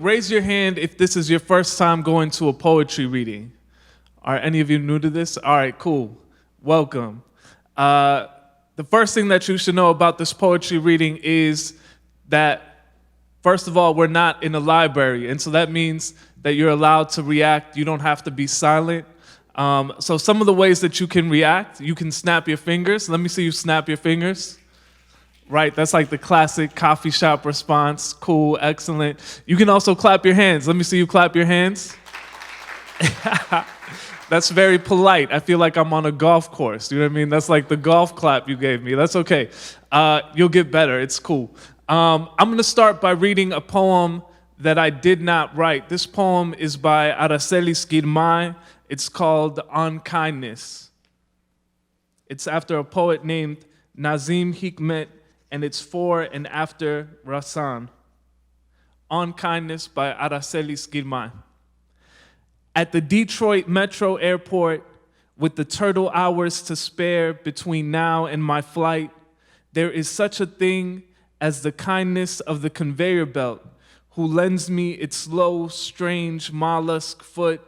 raise your hand if this is your first time going to a poetry reading. Are any of you new to this? All right, cool. Welcome. The first thing that you should know about this poetry reading is that, first of all, we're not in a library, and so that means that you're allowed to react. You don't have to be silent. So some of the ways that you can react, you can snap your fingers. Let me see you snap your fingers. Right, that's like the classic coffee shop response. Cool, excellent. You can also clap your hands. Let me see you clap your hands. That's very polite. I feel like I'm on a golf course. You know what I mean? That's like the golf clap you gave me. That's okay. You'll get better. It's cool. I'm going to start by reading a poem that I did not write. This poem is by Aracelis Girmay. It's called On Kindness. It's after a poet named Nazim Hikmet, and it's for and after Rasan. On Kindness by Aracelis Girmay. At the Detroit Metro Airport, with the turtle hours to spare between now and my flight, there is such a thing as the kindness of the conveyor belt, who lends me its slow, strange mollusk foot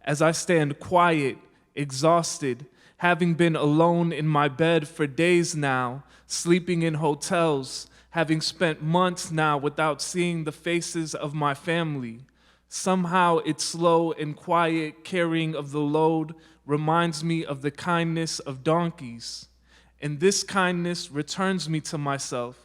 as I stand quiet, exhausted, having been alone in my bed for days now, sleeping in hotels, having spent months now without seeing the faces of my family. Somehow its slow and quiet carrying of the load reminds me of the kindness of donkeys. And this kindness returns me to myself.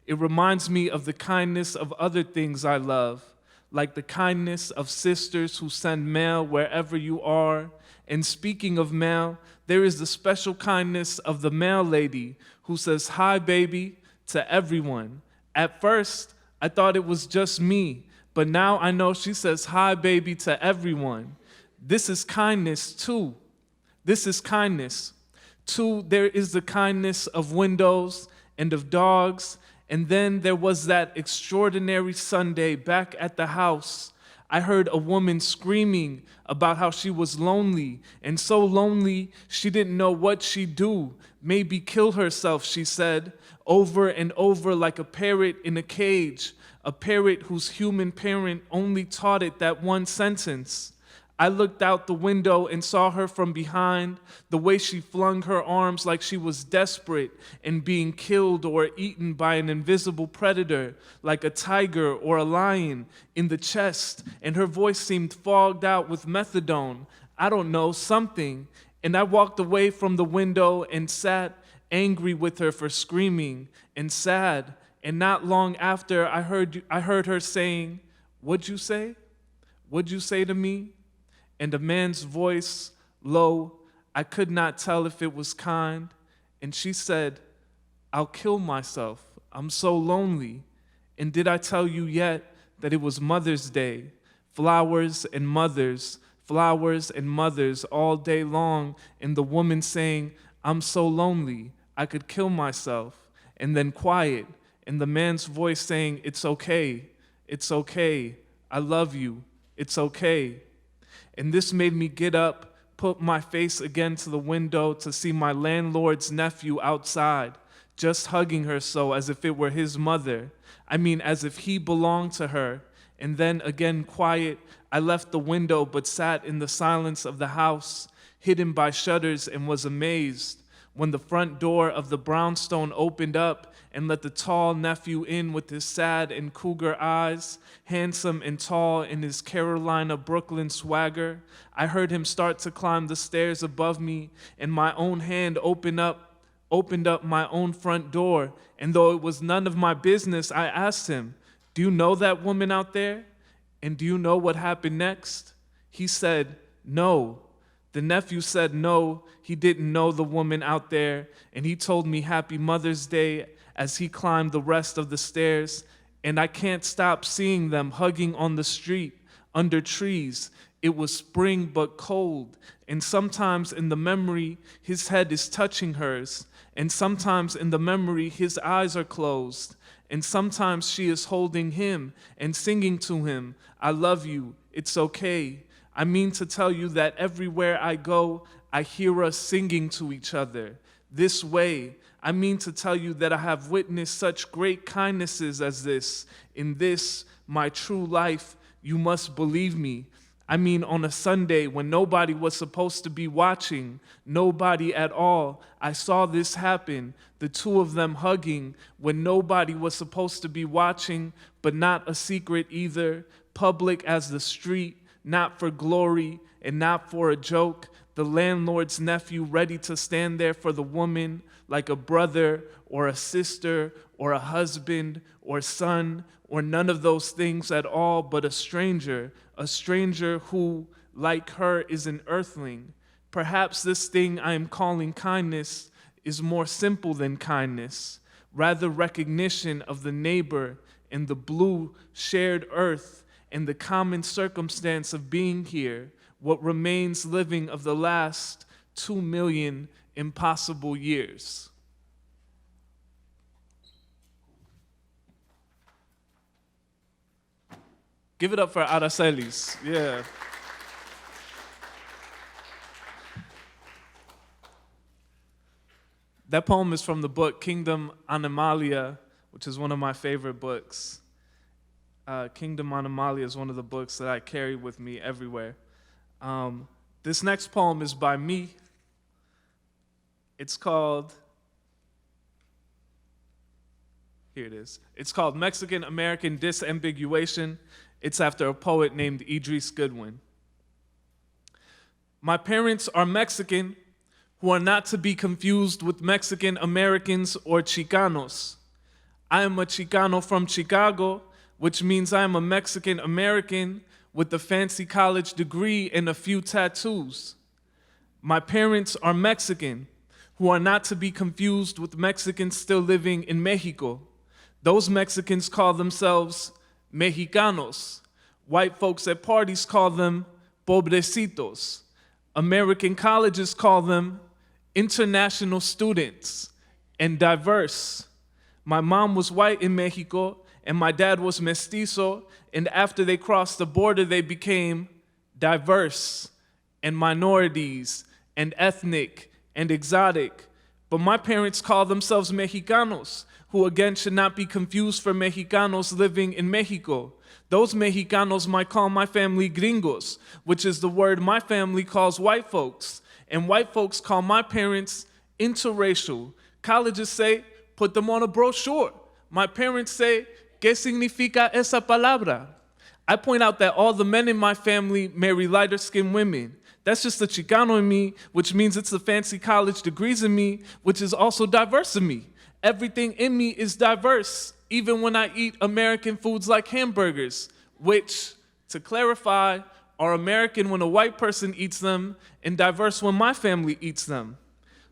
It reminds me of the kindness of other things I love, like the kindness of sisters who send mail wherever you are. And speaking of mail, there is the special kindness of the mail lady who says, "Hi, baby," to everyone. At first, I thought it was just me, but now I know she says, "Hi, baby," to everyone. This is kindness, too. This is kindness. Too, there is the kindness of windows and of dogs. And then there was that extraordinary Sunday back at the house. I heard a woman screaming about how she was lonely, and so lonely she didn't know what she'd do. Maybe kill herself, she said, over and over like a parrot in a cage, a parrot whose human parent only taught it that one sentence. I looked out the window and saw her from behind, the way she flung her arms like she was desperate and being killed or eaten by an invisible predator, like a tiger or a lion, in the chest, and her voice seemed fogged out with methadone. I don't know, something. And I walked away from the window and sat angry with her for screaming and sad. And not long after, I heard her saying, "What'd you say? What'd you say to me?" And a man's voice, low, I could not tell if it was kind. And she said, "I'll kill myself. I'm so lonely. And did I tell you yet that it was Mother's Day? Flowers and mothers all day long." And the woman saying, "I'm so lonely, I could kill myself." And then quiet, and the man's voice saying, "It's okay, it's okay, I love you, it's okay." And this made me get up, put my face again to the window to see my landlord's nephew outside, just hugging her so as if it were his mother. I mean, as if he belonged to her. And then again quiet, I left the window but sat in the silence of the house, hidden by shutters, and was amazed when the front door of the brownstone opened up and let the tall nephew in with his sad and cougar eyes, handsome and tall in his Carolina Brooklyn swagger. I heard him start to climb the stairs above me, and my own hand opened up my own front door. And though it was none of my business, I asked him, "Do you know that woman out there? And do you know what happened next?" He said, "No." The nephew said no, he didn't know the woman out there, and he told me Happy Mother's Day as he climbed the rest of the stairs, and I can't stop seeing them hugging on the street, under trees. It was spring but cold, and sometimes in the memory his head is touching hers, and sometimes in the memory his eyes are closed, and sometimes she is holding him and singing to him, "I love you, it's okay." I mean to tell you that everywhere I go, I hear us singing to each other. This way, I mean to tell you that I have witnessed such great kindnesses as this, in this, my true life, you must believe me. I mean, on a Sunday when nobody was supposed to be watching, nobody at all, I saw this happen, the two of them hugging when nobody was supposed to be watching, but not a secret either, public as the street, not for glory and not for a joke, the landlord's nephew ready to stand there for the woman like a brother or a sister or a husband or son or none of those things at all, but a stranger who, like her, is an earthling. Perhaps this thing I am calling kindness is more simple than kindness, rather recognition of the neighbor and the blue shared earth and the common circumstance of being here, what remains living of the last 2 million impossible years. Give it up for Aracelis. Yeah. That poem is from the book Kingdom Animalia, which is one of my favorite books. Kingdom Animalia is one of the books that I carry with me everywhere. This next poem is by me. It's called, here it is. It's called Mexican American Disambiguation. It's after a poet named Idris Goodwin. My parents are Mexican, who are not to be confused with Mexican Americans or Chicanos. I am a Chicano from Chicago, which means I am a Mexican American with a fancy college degree and a few tattoos. My parents are Mexican, who are not to be confused with Mexicans still living in Mexico. Those Mexicans call themselves Mexicanos. White folks at parties call them pobrecitos. American colleges call them international students and diverse. My mom was white in Mexico and my dad was mestizo, and after they crossed the border, they became diverse and minorities and ethnic and exotic. But my parents call themselves Mexicanos, who again should not be confused for Mexicanos living in Mexico. Those Mexicanos might call my family gringos, which is the word my family calls white folks. And white folks call my parents interracial. Colleges say, put them on a brochure. My parents say, ¿qué significa esa palabra? I point out that all the men in my family marry lighter-skinned women. That's just the Chicano in me, which means it's the fancy college degrees in me, which is also diverse in me. Everything in me is diverse, even when I eat American foods like hamburgers, which, to clarify, are American when a white person eats them and diverse when my family eats them.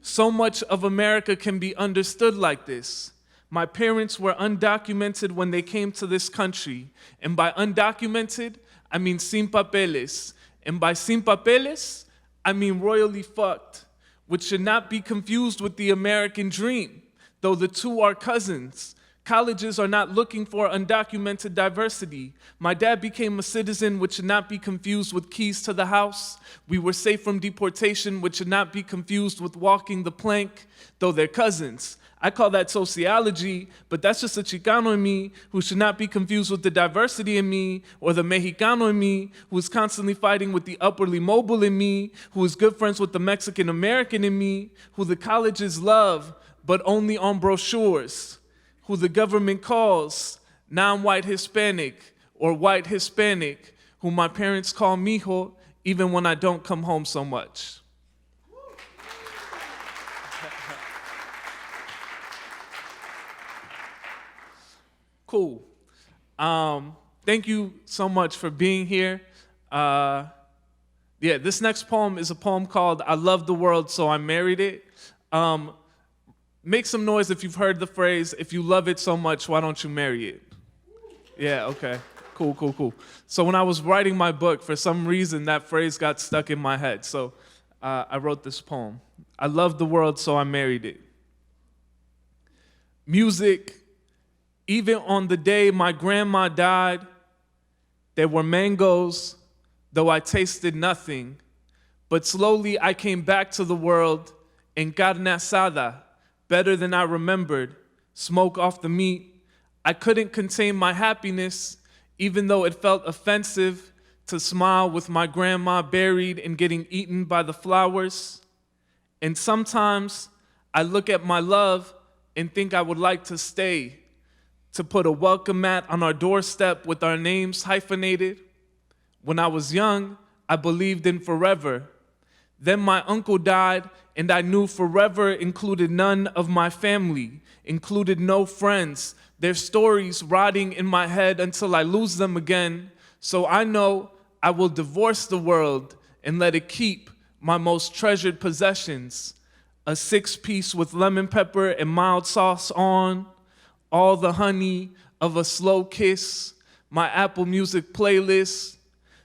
So much of America can be understood like this. My parents were undocumented when they came to this country, and by undocumented, I mean sin papeles, and by sin papeles, I mean royally fucked, which should not be confused with the American dream, though the two are cousins. Colleges are not looking for undocumented diversity. My dad became a citizen, which should not be confused with keys to the house. We were safe from deportation, which should not be confused with walking the plank, though they're cousins. I call that sociology, but that's just a Chicano in me who should not be confused with the diversity in me, or the Mexicano in me who is constantly fighting with the upwardly mobile in me, who is good friends with the Mexican American in me, who the colleges love, but only on brochures, who the government calls non-white Hispanic or white Hispanic, who my parents call mijo even when I don't come home so much. Cool. Thank you so much for being here. This next poem is a poem called I Love the World, So I Married It. Make some noise if you've heard the phrase, if you love it so much, why don't you marry it? Yeah, okay. Cool. So when I was writing my book, for some reason, that phrase got stuck in my head. So I wrote this poem. I love the world, so I married it. Music. Even on the day my grandma died, there were mangoes, though I tasted nothing. But slowly I came back to the world in carne asada, better than I remembered, smoke off the meat. I couldn't contain my happiness, even though it felt offensive to smile with my grandma buried and getting eaten by the flowers. And sometimes I look at my love and think I would like to stay, to put a welcome mat on our doorstep with our names hyphenated. When I was young, I believed in forever. Then my uncle died, and I knew forever included none of my family, included no friends, their stories rotting in my head until I lose them again. So I know I will divorce the world and let it keep my most treasured possessions. A 6-piece with lemon pepper and mild sauce on, all the honey of a slow kiss, my Apple Music playlist,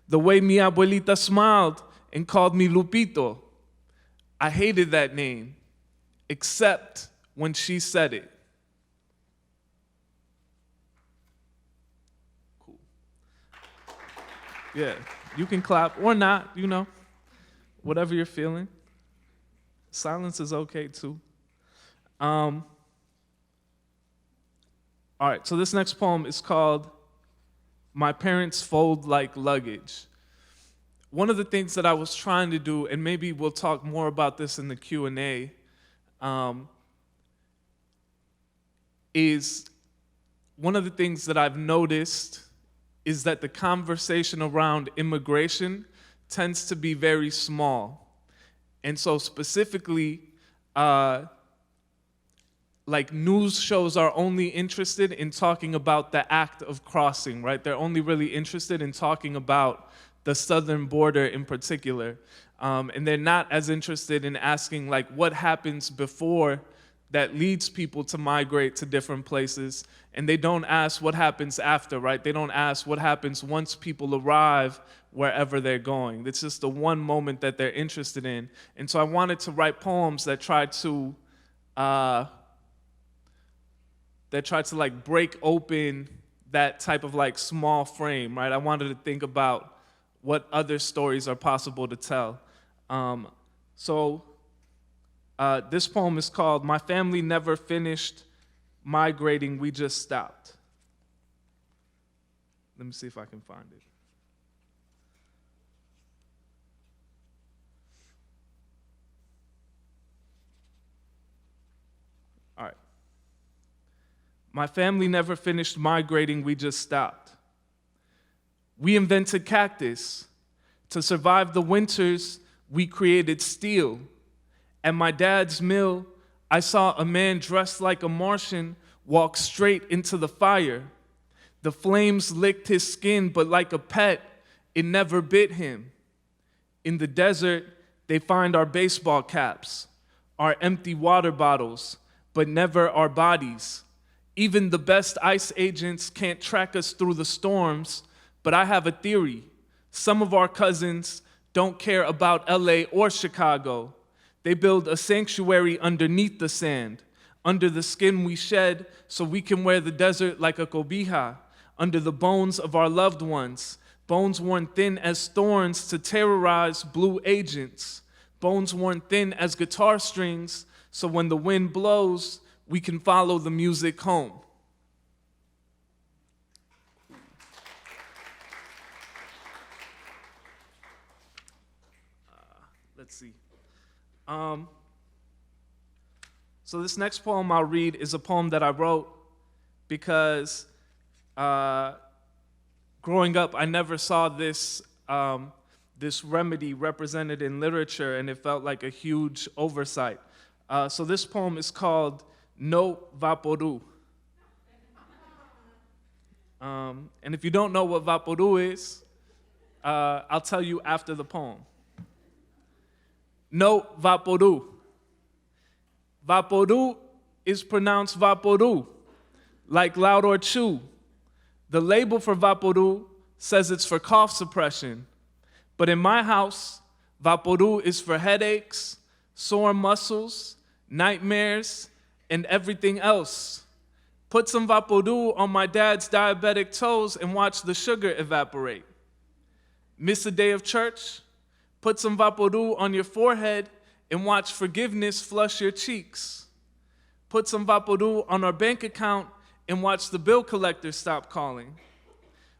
the way mi abuelita smiled and called me Lupito. I hated that name, except when she said it. Cool. Yeah, you can clap or not, whatever you're feeling. Silence is okay too. All right, so this next poem is called My Parents Fold Like Luggage. One of the things that I was trying to do, and maybe we'll talk more about this in the Q&A, is one of the things that I've noticed is that the conversation around immigration tends to be very small. And so specifically, like news shows are only interested in talking about the act of crossing, right? They're only really interested in talking about the southern border in particular. And they're not as interested in asking like what happens before that leads people to migrate to different places. And they don't ask what happens after, right? They don't ask what happens once people arrive wherever they're going. It's just the one moment that they're interested in. And so I wanted to write poems that try to like break open that type of like small frame, right? I wanted to think about what other stories are possible to tell. This poem is called My Family Never Finished Migrating, We Just Stopped. Let me see if I can find it. All right. My family never finished migrating, we just stopped. We invented cactus. To survive the winters, we created steel. At my dad's mill, I saw a man dressed like a Martian walk straight into the fire. The flames licked his skin, but like a pet, it never bit him. In the desert, they find our baseball caps, our empty water bottles, but never our bodies. Even the best ICE agents can't track us through the storms, but I have a theory. Some of our cousins don't care about LA or Chicago. They build a sanctuary underneath the sand, under the skin we shed so we can wear the desert like a cobija, under the bones of our loved ones, bones worn thin as thorns to terrorize blue agents, bones worn thin as guitar strings so when the wind blows, we can follow the music home. Let's see. So this next poem I'll read is a poem that I wrote because growing up I never saw this remedy represented in literature, and it felt like a huge oversight. So this poem is called No Vaporu. And if you don't know what Vaporu is, I'll tell you after the poem. No Vaporu. Vaporu is pronounced Vaporu, like loud or chew. The label for Vaporu says it's for cough suppression. But in my house, Vaporu is for headaches, sore muscles, nightmares, and everything else. Put some Vaporu on my dad's diabetic toes and watch the sugar evaporate. Miss a day of church? Put some Vaporu on your forehead and watch forgiveness flush your cheeks. Put some Vaporu on our bank account and watch the bill collector stop calling.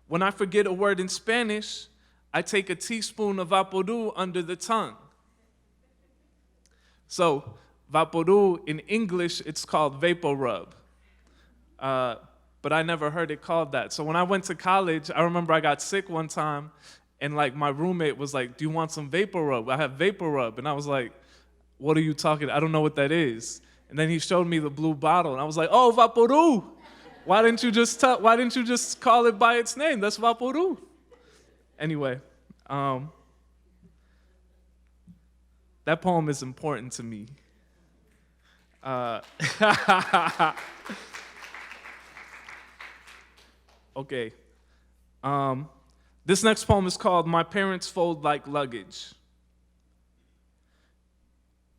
When I forget a word in Spanish, I take a teaspoon of vaporu under the tongue. So, vaporu in English, it's called vapor rub. But I never heard it called that. So when I went to college, I remember I got sick one time, and like my roommate was like, "Do you want some vapor rub? I have vapor rub." And I was like, "What are you talking? I don't know what that is." And then he showed me the blue bottle, and I was like, "Oh, vaporu! Why didn't you just call it by its name? That's vaporu." Anyway, that poem is important to me. Okay. This next poem is called "My Parents Fold Like Luggage."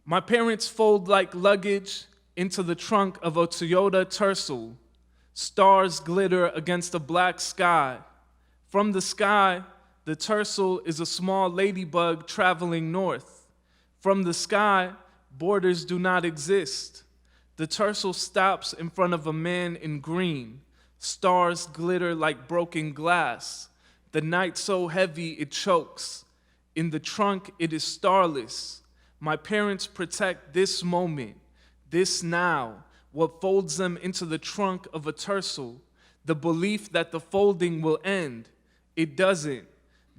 My parents fold like luggage into the trunk of a Toyota Tercel. Stars glitter against a black sky. From the sky, the Tercel is a small ladybug traveling north. From the sky, borders do not exist. The Tercel stops in front of a man in green. Stars glitter like broken glass. The night so heavy it chokes. In the trunk it is starless. My parents protect this moment, this now, what folds them into the trunk of a Tercel, the belief that the folding will end. It doesn't.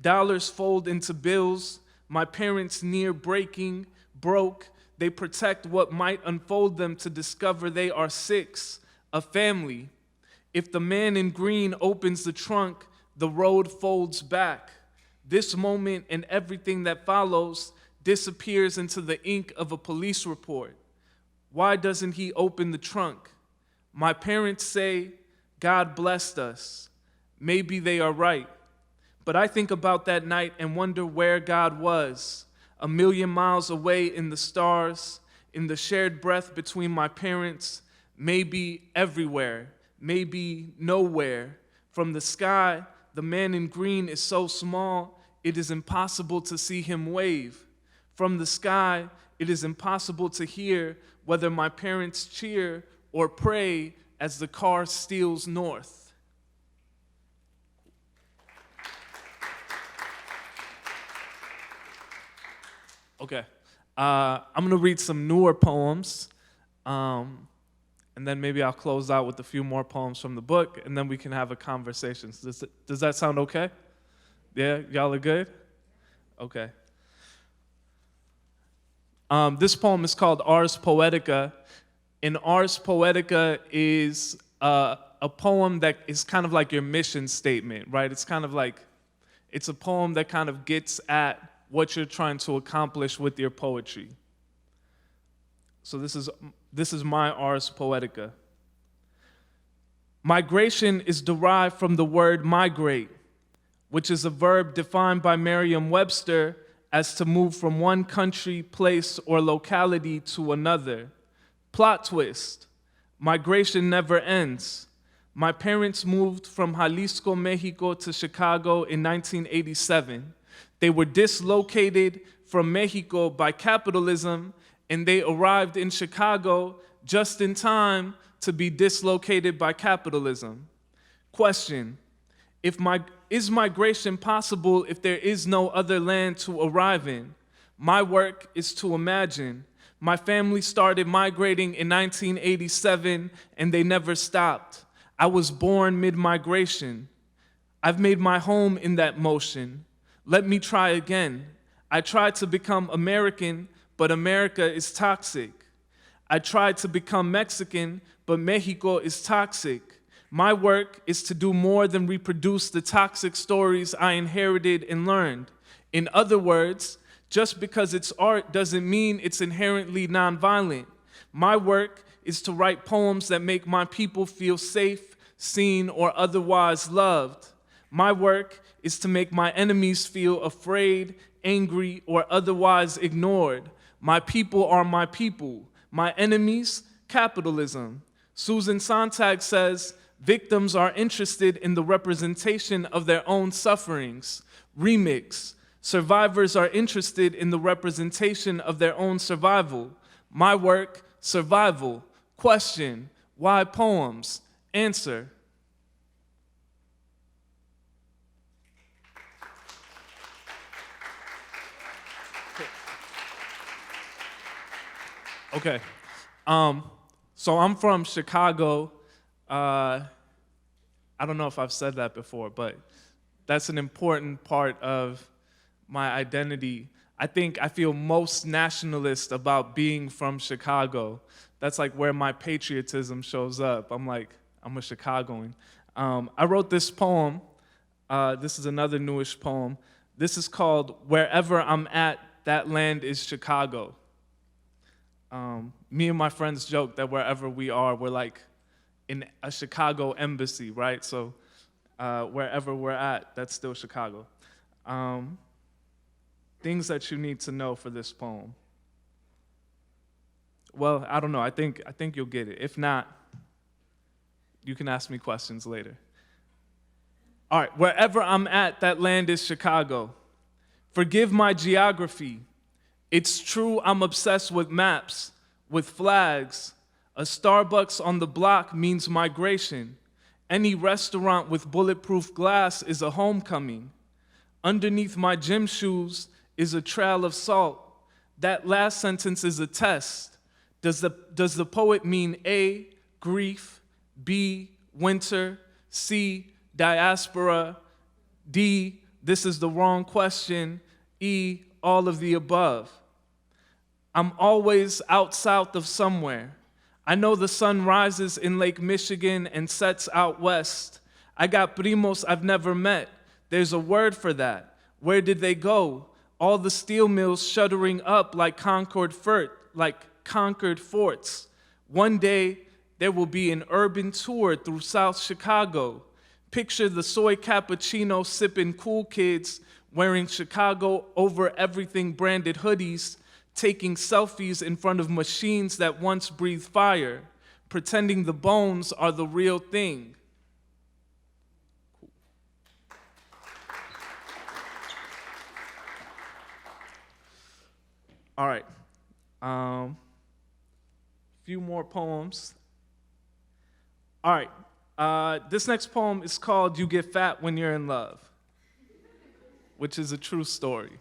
Dollars fold into bills. My parents near breaking, broke. They protect what might unfold them to discover they are six, a family. If the man in green opens the trunk, the road folds back. This moment and everything that follows disappears into the ink of a police report. Why doesn't he open the trunk? My parents say, God blessed us. Maybe they are right. But I think about that night and wonder where God was, 1,000,000 miles away in the stars, in the shared breath between my parents, maybe everywhere, maybe nowhere. From the sky, the man in green is so small, it is impossible to see him wave. From the sky, it is impossible to hear whether my parents cheer or pray as the car steals north. Okay, I'm gonna read some newer poems, and then maybe I'll close out with a few more poems from the book, and then we can have a conversation. Does that sound okay? Yeah, y'all are good? Okay. This poem is called Ars Poetica, and Ars Poetica is a poem that is kind of like your mission statement, right? It's kind of like, it's a poem that kind of gets at what you're trying to accomplish with your poetry. So this is my Ars Poetica. Migration is derived from the word migrate, which is a verb defined by Merriam-Webster as to move from one country, place, or locality to another. Plot twist: migration never ends. My parents moved from Jalisco, Mexico to Chicago in 1987. They were dislocated from Mexico by capitalism, and they arrived in Chicago just in time to be dislocated by capitalism. Question: is migration possible if there is no other land to arrive in? My work is to imagine. My family started migrating in 1987, and they never stopped. I was born mid-migration. I've made my home in that motion. Let me try again. I tried to become American, but America is toxic. I tried to become Mexican, but Mexico is toxic. My work is to do more than reproduce the toxic stories I inherited and learned. In other words, just because it's art doesn't mean it's inherently nonviolent. My work is to write poems that make my people feel safe, seen, or otherwise loved. My work is to make my enemies feel afraid, angry, or otherwise ignored. My people are my people. My enemies, capitalism. Susan Sontag says, victims are interested in the representation of their own sufferings. Remix. Survivors are interested in the representation of their own survival. My work, survival. Question: why poems? Answer: Okay. So I'm from Chicago. I don't know if I've said that before, but that's an important part of my identity. I think I feel most nationalist about being from Chicago. That's like where my patriotism shows up. I'm a Chicagoan. I wrote this poem. This is another newish poem. This is called Wherever I'm At, That Land is Chicago. Me and my friends joke that wherever we are, we're like in a Chicago embassy, right? So wherever we're at, that's still Chicago. Things that you need to know for this poem. Well, I don't know. I think you'll get it. If not, you can ask me questions later. All right, wherever I'm at, that land is Chicago. Forgive my geography. It's true I'm obsessed with maps, with flags. A Starbucks on the block means migration. Any restaurant with bulletproof glass is a homecoming. Underneath my gym shoes is a trail of salt. That last sentence is a test. Does the poet mean A, grief, B, winter, C, diaspora, D, this is the wrong question, E, all of the above? I'm always out south of somewhere. I know the sun rises in Lake Michigan and sets out west. I got primos I've never met. There's a word for that. Where did they go? All the steel mills shuddering up like conquered forts. One day, there will be an urban tour through South Chicago. Picture the soy cappuccino sipping cool kids wearing Chicago over everything branded hoodies, taking selfies in front of machines that once breathed fire, pretending the bones are the real thing. Cool. All right. Few more poems. All right. This next poem is called You Get Fat When You're in Love, which is a true story.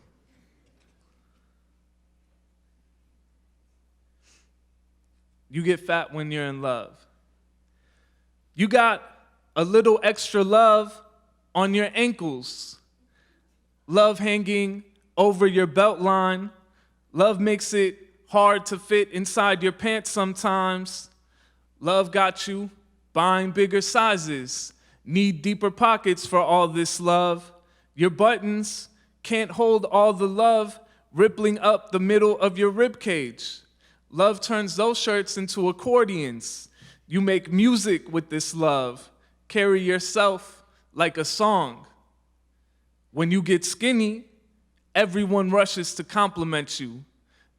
You get fat when you're in love. You got a little extra love on your ankles. Love hanging over your belt line. Love makes it hard to fit inside your pants sometimes. Love got you buying bigger sizes. Need deeper pockets for all this love. Your buttons can't hold all the love rippling up the middle of your rib cage. Love turns those shirts into accordions. You make music with this love. Carry yourself like a song. When you get skinny, everyone rushes to compliment you.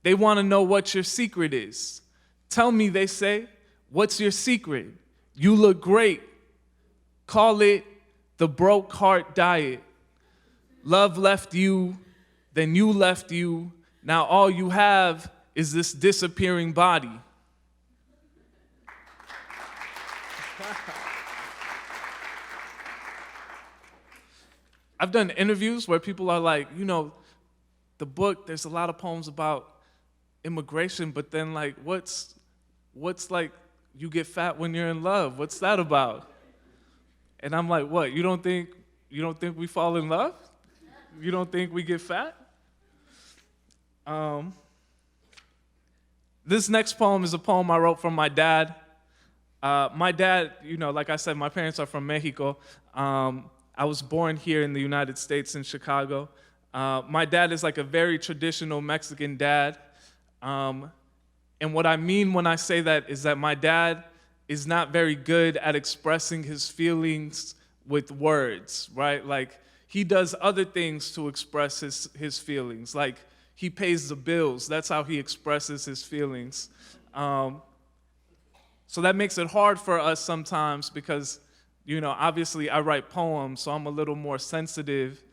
They want to know what your secret is. Tell me, they say, what's your secret? You look great. Call it the broke heart diet. Love left you, then you left you. Now all you have is this disappearing body. I've done interviews where people are like, the book, there's a lot of poems about immigration, but then like, what's like, you get fat when you're in love? What's that about? And I'm like, what? You don't think we fall in love? You don't think we get fat? This next poem is a poem I wrote from my dad. My dad, like I said, my parents are from Mexico. I was born here in the United States in Chicago. My dad is like a very traditional Mexican dad. And what I mean when I say that is that my dad is not very good at expressing his feelings with words, right? Like, he does other things to express his feelings. Like, he pays the bills. That's how he expresses his feelings. So that makes it hard for us sometimes because, obviously I write poems, so I'm a little more sensitive.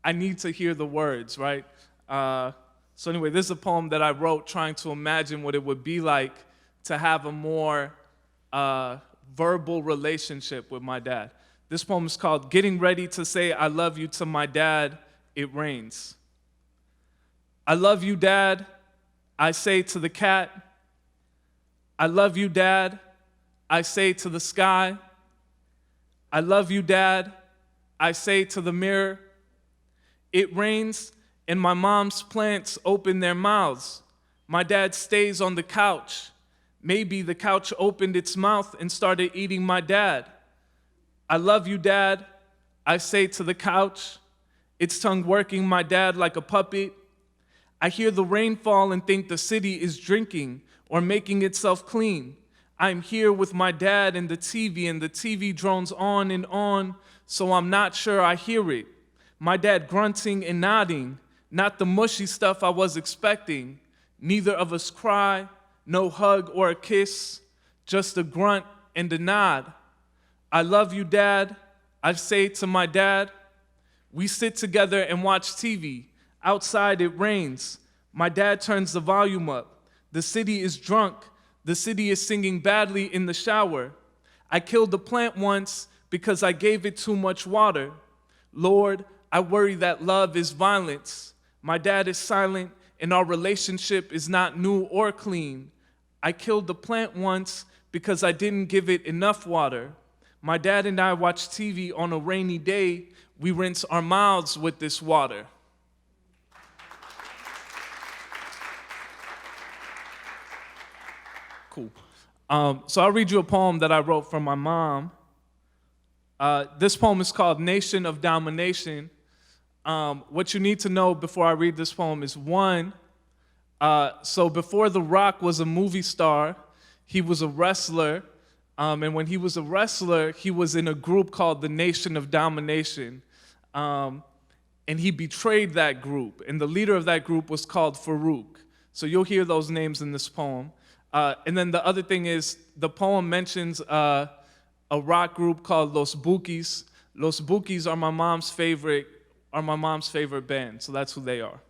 I need to hear the words, right? So anyway, this is a poem that I wrote trying to imagine what it would be like to have a more verbal relationship with my dad. This poem is called Getting Ready to Say I Love You to My Dad, It Rains. I love you, Dad, I say to the cat, I love you, Dad, I say to the sky. I love you, Dad, I say to the mirror. It rains and my mom's plants open their mouths. My dad stays on the couch. Maybe the couch opened its mouth and started eating my dad. I love you, Dad, I say to the couch. Its tongue working my dad like a puppet. I hear the rain fall and think the city is drinking or making itself clean. I'm here with my dad and the TV drones on and on, so I'm not sure I hear it. My dad grunting and nodding, not the mushy stuff I was expecting. Neither of us cry, no hug or a kiss, just a grunt and a nod. I love you, Dad, I say to my dad. We sit together and watch TV. Outside it rains. My dad turns the volume up. The city is drunk. The city is singing badly in the shower. I killed a plant once because I gave it too much water. Lord, I worry that love is violence. My dad is silent and our relationship is not new or clean. I killed the plant once because I didn't give it enough water. My dad and I watch TV on a rainy day. We rinse our mouths with this water. Cool. So I'll read you a poem that I wrote for my mom. This poem is called Nation of Domination. What you need to know before I read this poem is one, so before The Rock was a movie star, he was a wrestler. And when he was a wrestler, he was in a group called the Nation of Domination. And he betrayed that group. And the leader of that group was called Farouk. So you'll hear those names in this poem. And then the other thing is, the poem mentions a rock group called Los Bukis. Los Bukis are my mom's favorite band, so that's who they are.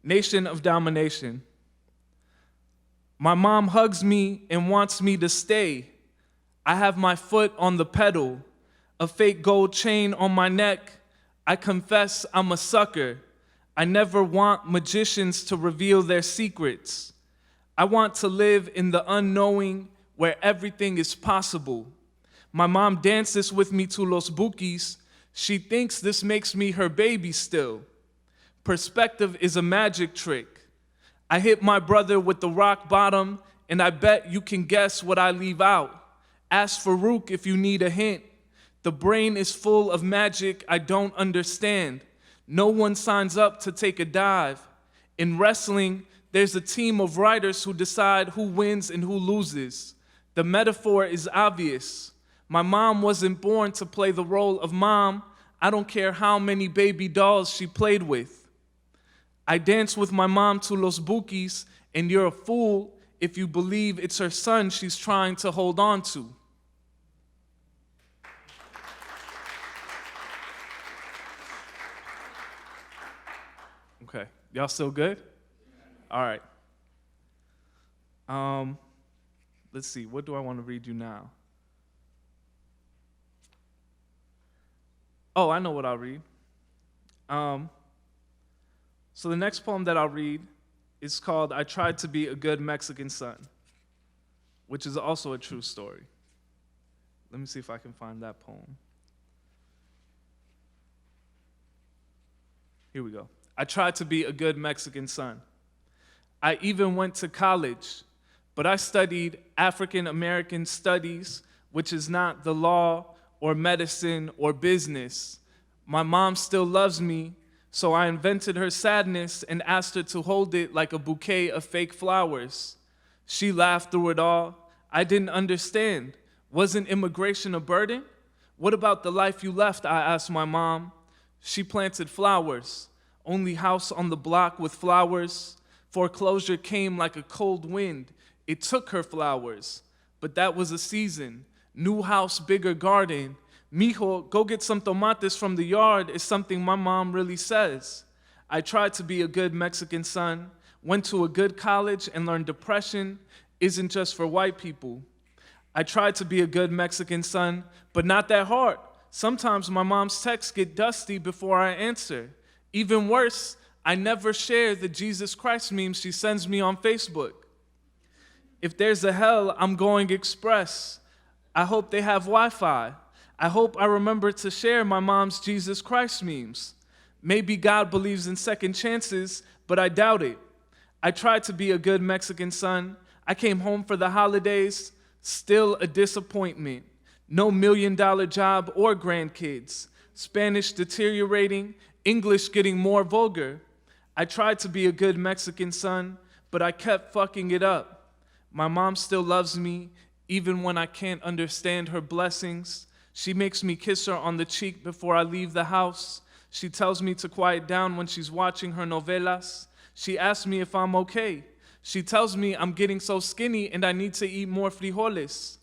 Nation of Domination. My mom hugs me and wants me to stay. I have my foot on the pedal, a fake gold chain on my neck. I confess I'm a sucker. I never want magicians to reveal their secrets. I want to live in the unknowing where everything is possible. My mom dances with me to Los Bukis. She thinks this makes me her baby still. Perspective is a magic trick. I hit my brother with the rock bottom, and I bet you can guess what I leave out. Ask Farouk if you need a hint. The brain is full of magic I don't understand. No one signs up to take a dive. In wrestling, there's a team of writers who decide who wins and who loses. The metaphor is obvious. My mom wasn't born to play the role of mom. I don't care how many baby dolls she played with. I dance with my mom to Los Bukis, and you're a fool if you believe it's her son she's trying to hold on to. Okay, y'all still good? All right. Let's see, what do I want to read you now? Oh, I know what I'll read. So the next poem that I'll read is called I Tried to Be a Good Mexican Son, which is also a true story. Let me see if I can find that poem. Here we go. I tried to be a good Mexican son. I even went to college, but I studied African American studies, which is not the law or medicine or business. My mom still loves me, so I invented her sadness and asked her to hold it like a bouquet of fake flowers. She laughed through it all. I didn't understand. Wasn't immigration a burden? What about the life you left? I asked my mom. She planted flowers. Only house on the block with flowers. Foreclosure came like a cold wind. It took her flowers, but that was a season. New house, bigger garden. Mijo, go get some tomates from the yard is something my mom really says. I tried to be a good Mexican son, went to a good college and learned depression isn't just for white people. I tried to be a good Mexican son, but not that hard. Sometimes my mom's texts get dusty before I answer. Even worse, I never share the Jesus Christ memes she sends me on Facebook. If there's a hell, I'm going express. I hope they have Wi-Fi. I hope I remember to share my mom's Jesus Christ memes. Maybe God believes in second chances, but I doubt it. I tried to be a good Mexican son. I came home for the holidays, still a disappointment. No $1 million job or grandkids. Spanish deteriorating, English getting more vulgar. I tried to be a good Mexican son, but I kept fucking it up. My mom still loves me, even when I can't understand her blessings. She makes me kiss her on the cheek before I leave the house. She tells me to quiet down when she's watching her novelas. She asks me if I'm okay. She tells me I'm getting so skinny and I need to eat more frijoles.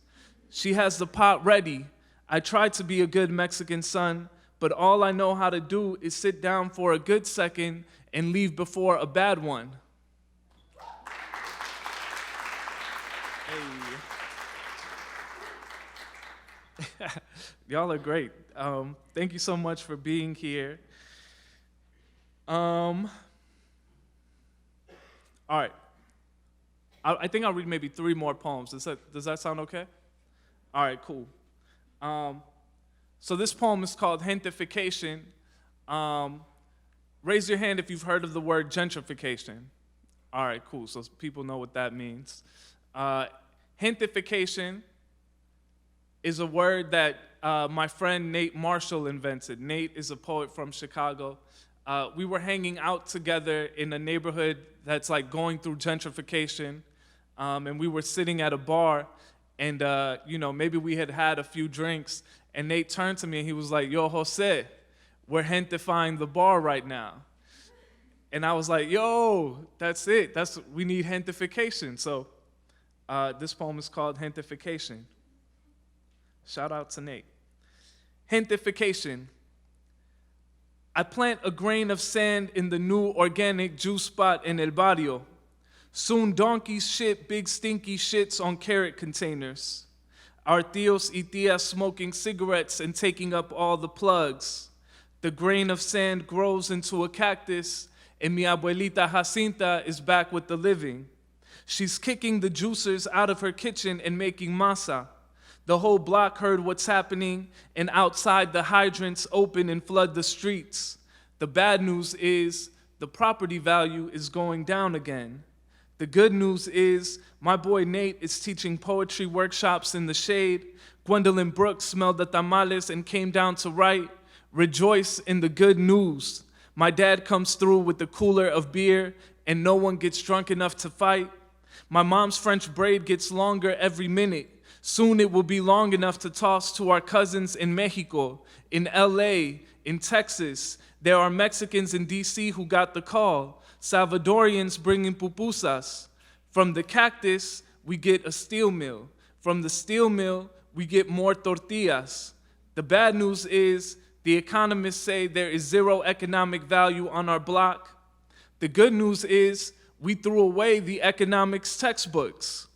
She has the pot ready. I tried to be a good Mexican son, but all I know how to do is sit down for a good second and leave before a bad one. Hey. Y'all are great. Thank you so much for being here. All right. I think I'll read maybe 3 more poems. Does that sound okay? All right, cool. So this poem is called Gentrification. Raise your hand if you've heard of the word gentrification. All right, cool. So people know what that means. Gentrification is a word that my friend Nate Marshall invented. Nate is a poet from Chicago. We were hanging out together in a neighborhood that's like going through gentrification, and we were sitting at a bar, and maybe we had had a few drinks, and Nate turned to me and he was like, "Yo, Jose, we're gentrifying the bar right now." And I was like, "Yo, that's it. We need gentrification." So this poem is called Gentrification. Shout out to Nate. Gentrification. I plant a grain of sand in the new organic juice spot in El Barrio. Soon donkeys shit big stinky shits on carrot containers. Our tios y tias smoking cigarettes and taking up all the plugs. The grain of sand grows into a cactus, and mi abuelita Jacinta is back with the living. She's kicking the juicers out of her kitchen and making masa. The whole block heard what's happening, and outside the hydrants open and flood the streets. The bad news is the property value is going down again. The good news is my boy Nate is teaching poetry workshops in the shade. Gwendolyn Brooks smelled the tamales and came down to write. Rejoice in the good news. My dad comes through with the cooler of beer, and no one gets drunk enough to fight. My mom's French braid gets longer every minute. Soon it will be long enough to toss to our cousins in Mexico, in LA, in Texas. There are Mexicans in DC who got the call. Salvadorians bringing pupusas. From the cactus, we get a steel mill. From the steel mill, we get more tortillas. The bad news is the economists say there is zero economic value on our block. The good news is we threw away the economics textbooks.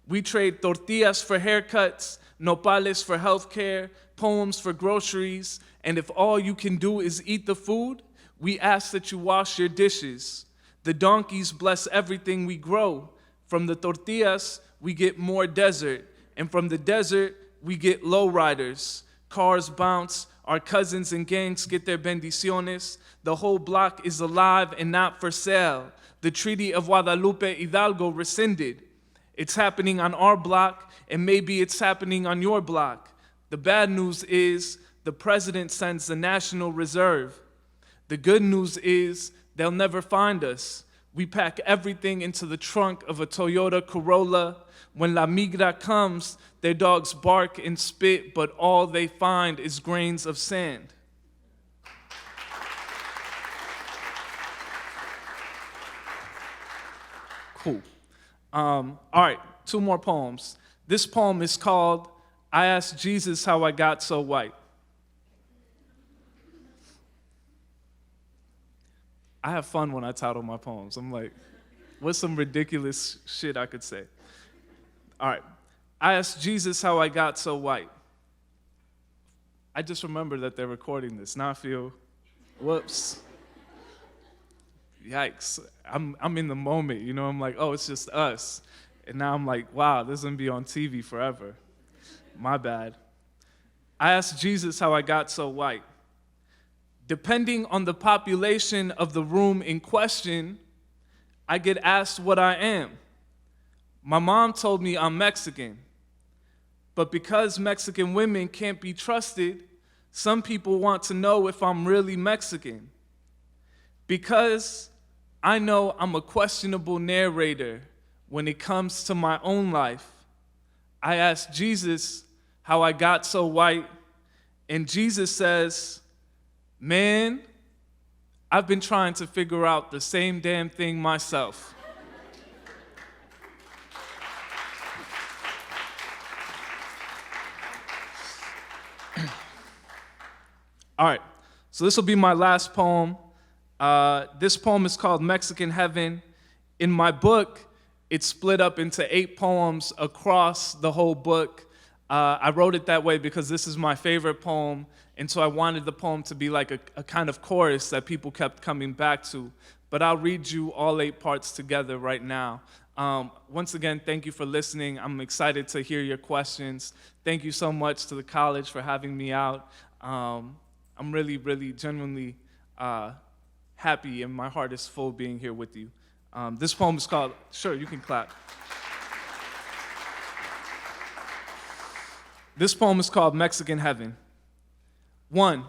We trade tortillas for haircuts, nopales for healthcare, poems for groceries, and if all you can do is eat the food, we ask that you wash your dishes. The donkeys bless everything we grow. From the tortillas, we get more desert, and from the desert, we get lowriders. Cars bounce, our cousins and gangs get their bendiciones. The whole block is alive and not for sale. The Treaty of Guadalupe Hidalgo rescinded. It's happening on our block, and maybe it's happening on your block. The bad news is the president sends the National Reserve. The good news is they'll never find us. We pack everything into the trunk of a Toyota Corolla. When La Migra comes, their dogs bark and spit, but all they find is grains of sand. Cool. All right, 2 more poems. This poem is called I Asked Jesus How I Got So White. I have fun when I title my poems. I'm like, what's some ridiculous shit I could say? All right, I asked Jesus how I got so white. I just remember that they're recording this. Now I feel, whoops. Yikes, I'm in the moment, I'm like, oh, it's just us. And now I'm like, wow, this is going to be on TV forever. My bad. I asked Jesus how I got so white. Depending on the population of the room in question, I get asked what I am. My mom told me I'm Mexican. But because Mexican women can't be trusted, some people want to know if I'm really Mexican. Because I know I'm a questionable narrator when it comes to my own life, I asked Jesus how I got so white, and Jesus says, man, I've been trying to figure out the same damn thing myself. All right, so this will be my last poem. This poem is called Mexican Heaven. In my book, it's split up into 8 poems across the whole book. I wrote it that way because this is my favorite poem, and so I wanted the poem to be like a kind of chorus that people kept coming back to. But I'll read you all 8 parts together right now. Once again, thank you for listening. I'm excited to hear your questions. Thank you so much to the college for having me out. I'm really, really, genuinely happy, and my heart is full being here with you. This poem is called, sure, you can clap. This poem is called Mexican Heaven. 1,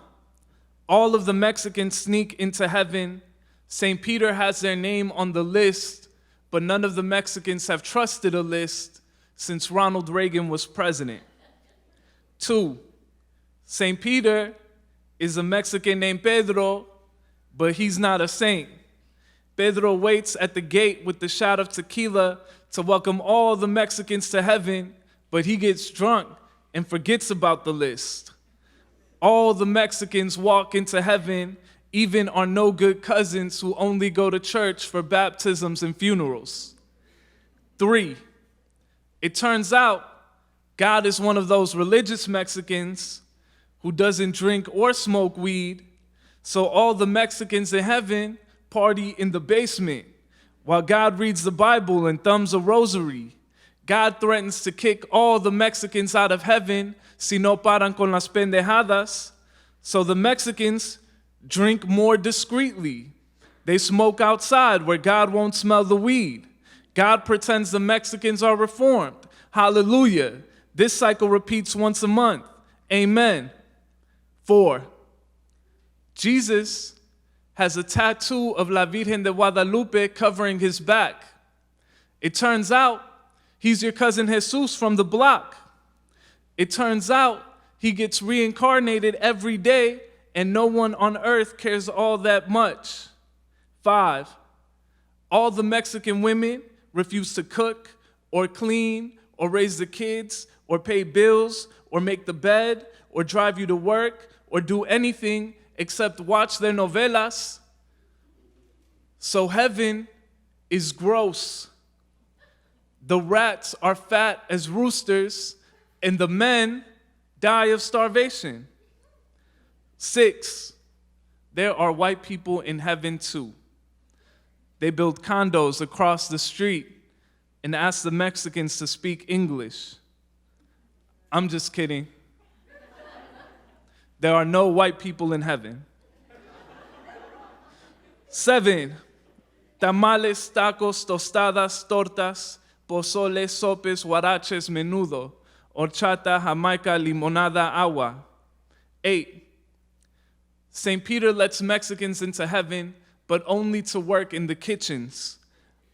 all of the Mexicans sneak into heaven. St. Peter has their name on the list, but none of the Mexicans have trusted a list since Ronald Reagan was president. 2, St. Peter is a Mexican named Pedro, but he's not a saint. Pedro waits at the gate with the shot of tequila to welcome all the Mexicans to heaven, but he gets drunk and forgets about the list. All the Mexicans walk into heaven, even our no good cousins who only go to church for baptisms and funerals. 3, it turns out God is one of those religious Mexicans who doesn't drink or smoke weed, so all the Mexicans in heaven party in the basement while God reads the Bible and thumbs a rosary. God threatens to kick all the Mexicans out of heaven si no paran con las pendejadas, so the Mexicans drink more discreetly. They smoke outside where God won't smell the weed. God pretends the Mexicans are reformed. Hallelujah. This cycle repeats once a month. Amen. 4, Jesus has a tattoo of La Virgen de Guadalupe covering his back. It turns out he's your cousin Jesus from the block. It turns out he gets reincarnated every day and no one on earth cares all that much. 5, all the Mexican women refuse to cook or clean or raise the kids or pay bills or make the bed or drive you to work or do anything except watch their novelas. So heaven is gross. The rats are fat as roosters, and the men die of starvation. 6, there are white people in heaven too. They build condos across the street and ask the Mexicans to speak English. I'm just kidding. There are no white people in heaven. 7, tamales, tacos, tostadas, tortas, pozole, sopes, huaraches, menudo, horchata, jamaica, limonada, agua. 8, St. Peter lets Mexicans into heaven, but only to work in the kitchens.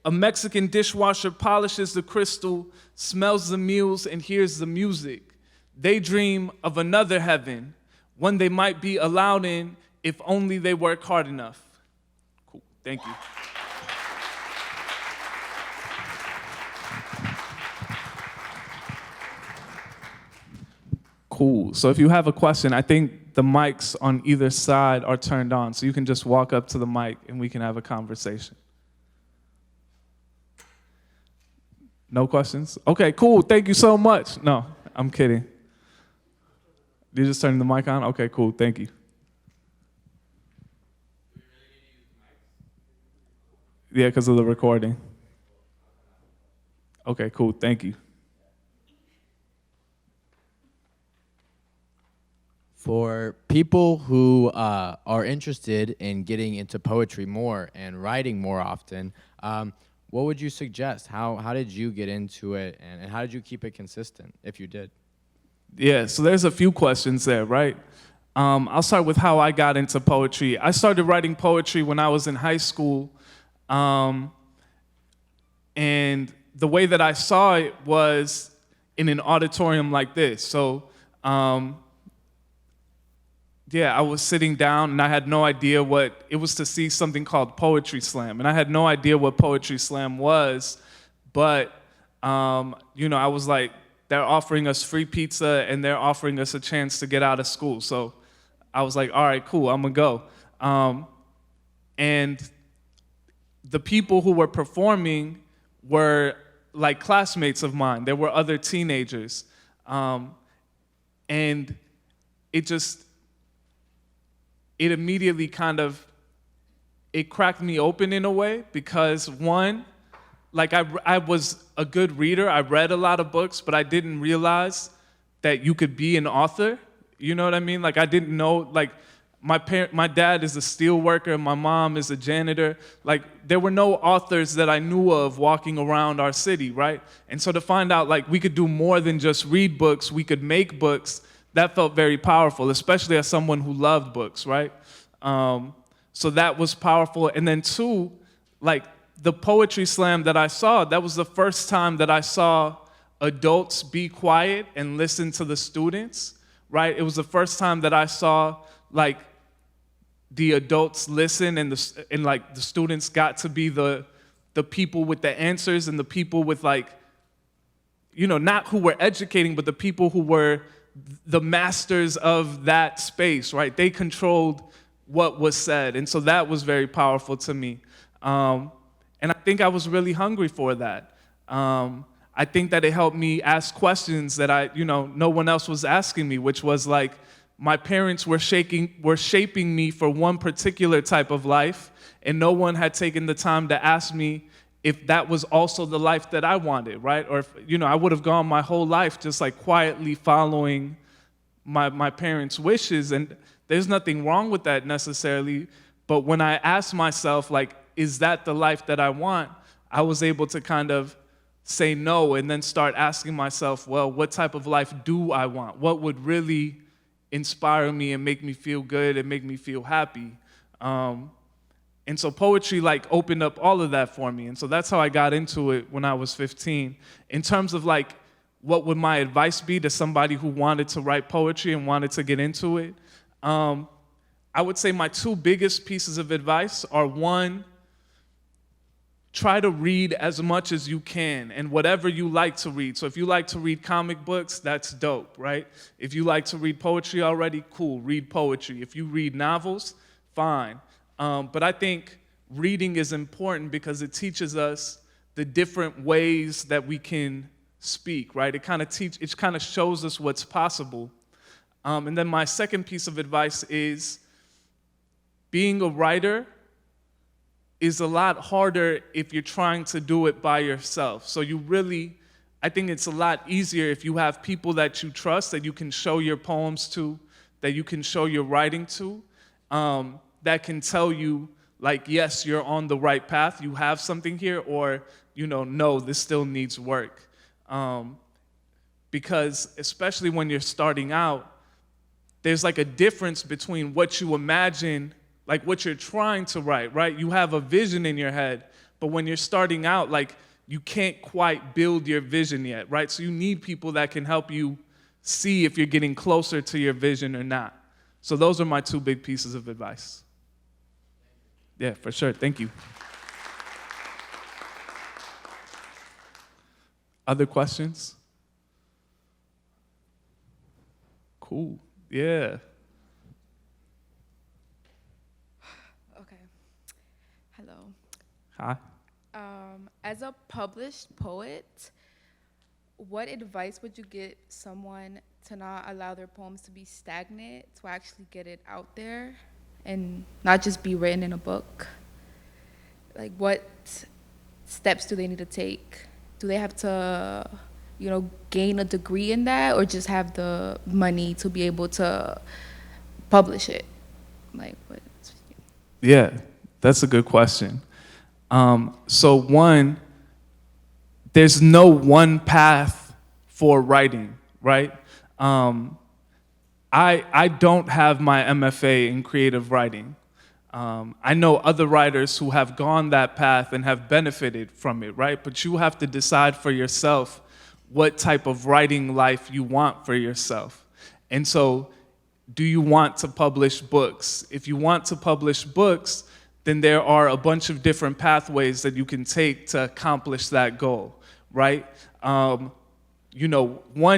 A Mexican dishwasher polishes the crystal, smells the meals, and hears the music. They dream of another heaven, one they might be allowed in if only they work hard enough. Cool, thank you. Cool, so if you have a question, I think the mics on either side are turned on, so you can just walk up to the mic and we can have a conversation. No questions? Okay, cool, thank you so much. No, I'm kidding. You just turning the mic on? Okay, cool, thank you. Yeah, because of the recording. Okay, cool. Thank you. For people who are interested in getting into poetry more and writing more often, what would you suggest? How did you get into it, and how did you keep it consistent, if you did? Yeah, so there's a few questions there, right? I'll start with how I got into poetry. I started writing poetry when I was in high school, and the way that I saw it was in an auditorium like this. So, yeah, I was sitting down and I had no idea what it was to see something called Poetry Slam. And I had no idea what Poetry Slam was, but, I was like, they're offering us free pizza and they're offering us a chance to get out of school. So I was like, all right, cool, I'm gonna go. And the people who were performing were like classmates of mine. There were other teenagers. And it immediately it cracked me open in a way because one, like I was a good reader. I read a lot of books, but I didn't realize that you could be an author. You know what I mean? Like I didn't know, like my dad is a steel worker, my mom is a janitor. Like there were no authors that I knew of walking around our city, right? And so to find out like we could do more than just read books, we could make books, that felt very powerful, especially as someone who loved books, right? So that was powerful. And then two, like the poetry slam that I saw, that was the first time that I saw adults be quiet and listen to the students, right? It was the first time that I saw like the adults listen and like the students got to be the people with the answers and the people with like, not who were educating, but the people who were the masters of that space, right? They controlled what was said. And so that was very powerful to me. And I think I was really hungry for that. I think that it helped me ask questions that no one else was asking me, which was like, my parents were shaping me for one particular type of life, and no one had taken the time to ask me if that was also the life that I wanted, right? Or if, I would have gone my whole life just like quietly following my parents' wishes, and there's nothing wrong with that necessarily, but when I asked myself, like, is that the life that I want? I was able to kind of say no and then start asking myself, well, what type of life do I want? What would really inspire me and make me feel good and make me feel happy? And so poetry like opened up all of that for me. And so that's how I got into it when I was 15. In terms of like, what would my advice be to somebody who wanted to write poetry and wanted to get into it? I would say my two biggest pieces of advice are one, try to read as much as you can and whatever you like to read. So if you like to read comic books, that's dope, right? If you like to read poetry already, cool, read poetry. If you read novels, fine. But I think reading is important because it teaches us the different ways that we can speak, right? It kind of shows us what's possible. And then my second piece of advice is being a writer is a lot harder if you're trying to do it by yourself. So I think it's a lot easier if you have people that you trust, that you can show your poems to, that you can show your writing to, that can tell you, like, yes, you're on the right path, you have something here, or, no, this still needs work. Because especially when you're starting out, there's like a difference between what you imagine, like what you're trying to write, right? You have a vision in your head, but when you're starting out, like you can't quite build your vision yet, right? So you need people that can help you see if you're getting closer to your vision or not. So those are my two big pieces of advice. Yeah, for sure. Thank you. Other questions? Cool. Yeah. Okay. Hello. Hi. As a published poet, what advice would you give someone to not allow their poems to be stagnant, to actually get it out there and not just be written in a book? Like, what steps do they need to take do they have to, gain a degree in that, or just have the money to be able to publish it? Like, what? Yeah, that's a good question. So one, there's no one path for writing, right? I don't have my MFA in creative writing. I know other writers who have gone that path and have benefited from it, right? But you have to decide for yourself what type of writing life you want for yourself. And so, do you want to publish books? If you want to publish books, then there are a bunch of different pathways that you can take to accomplish that goal, right? One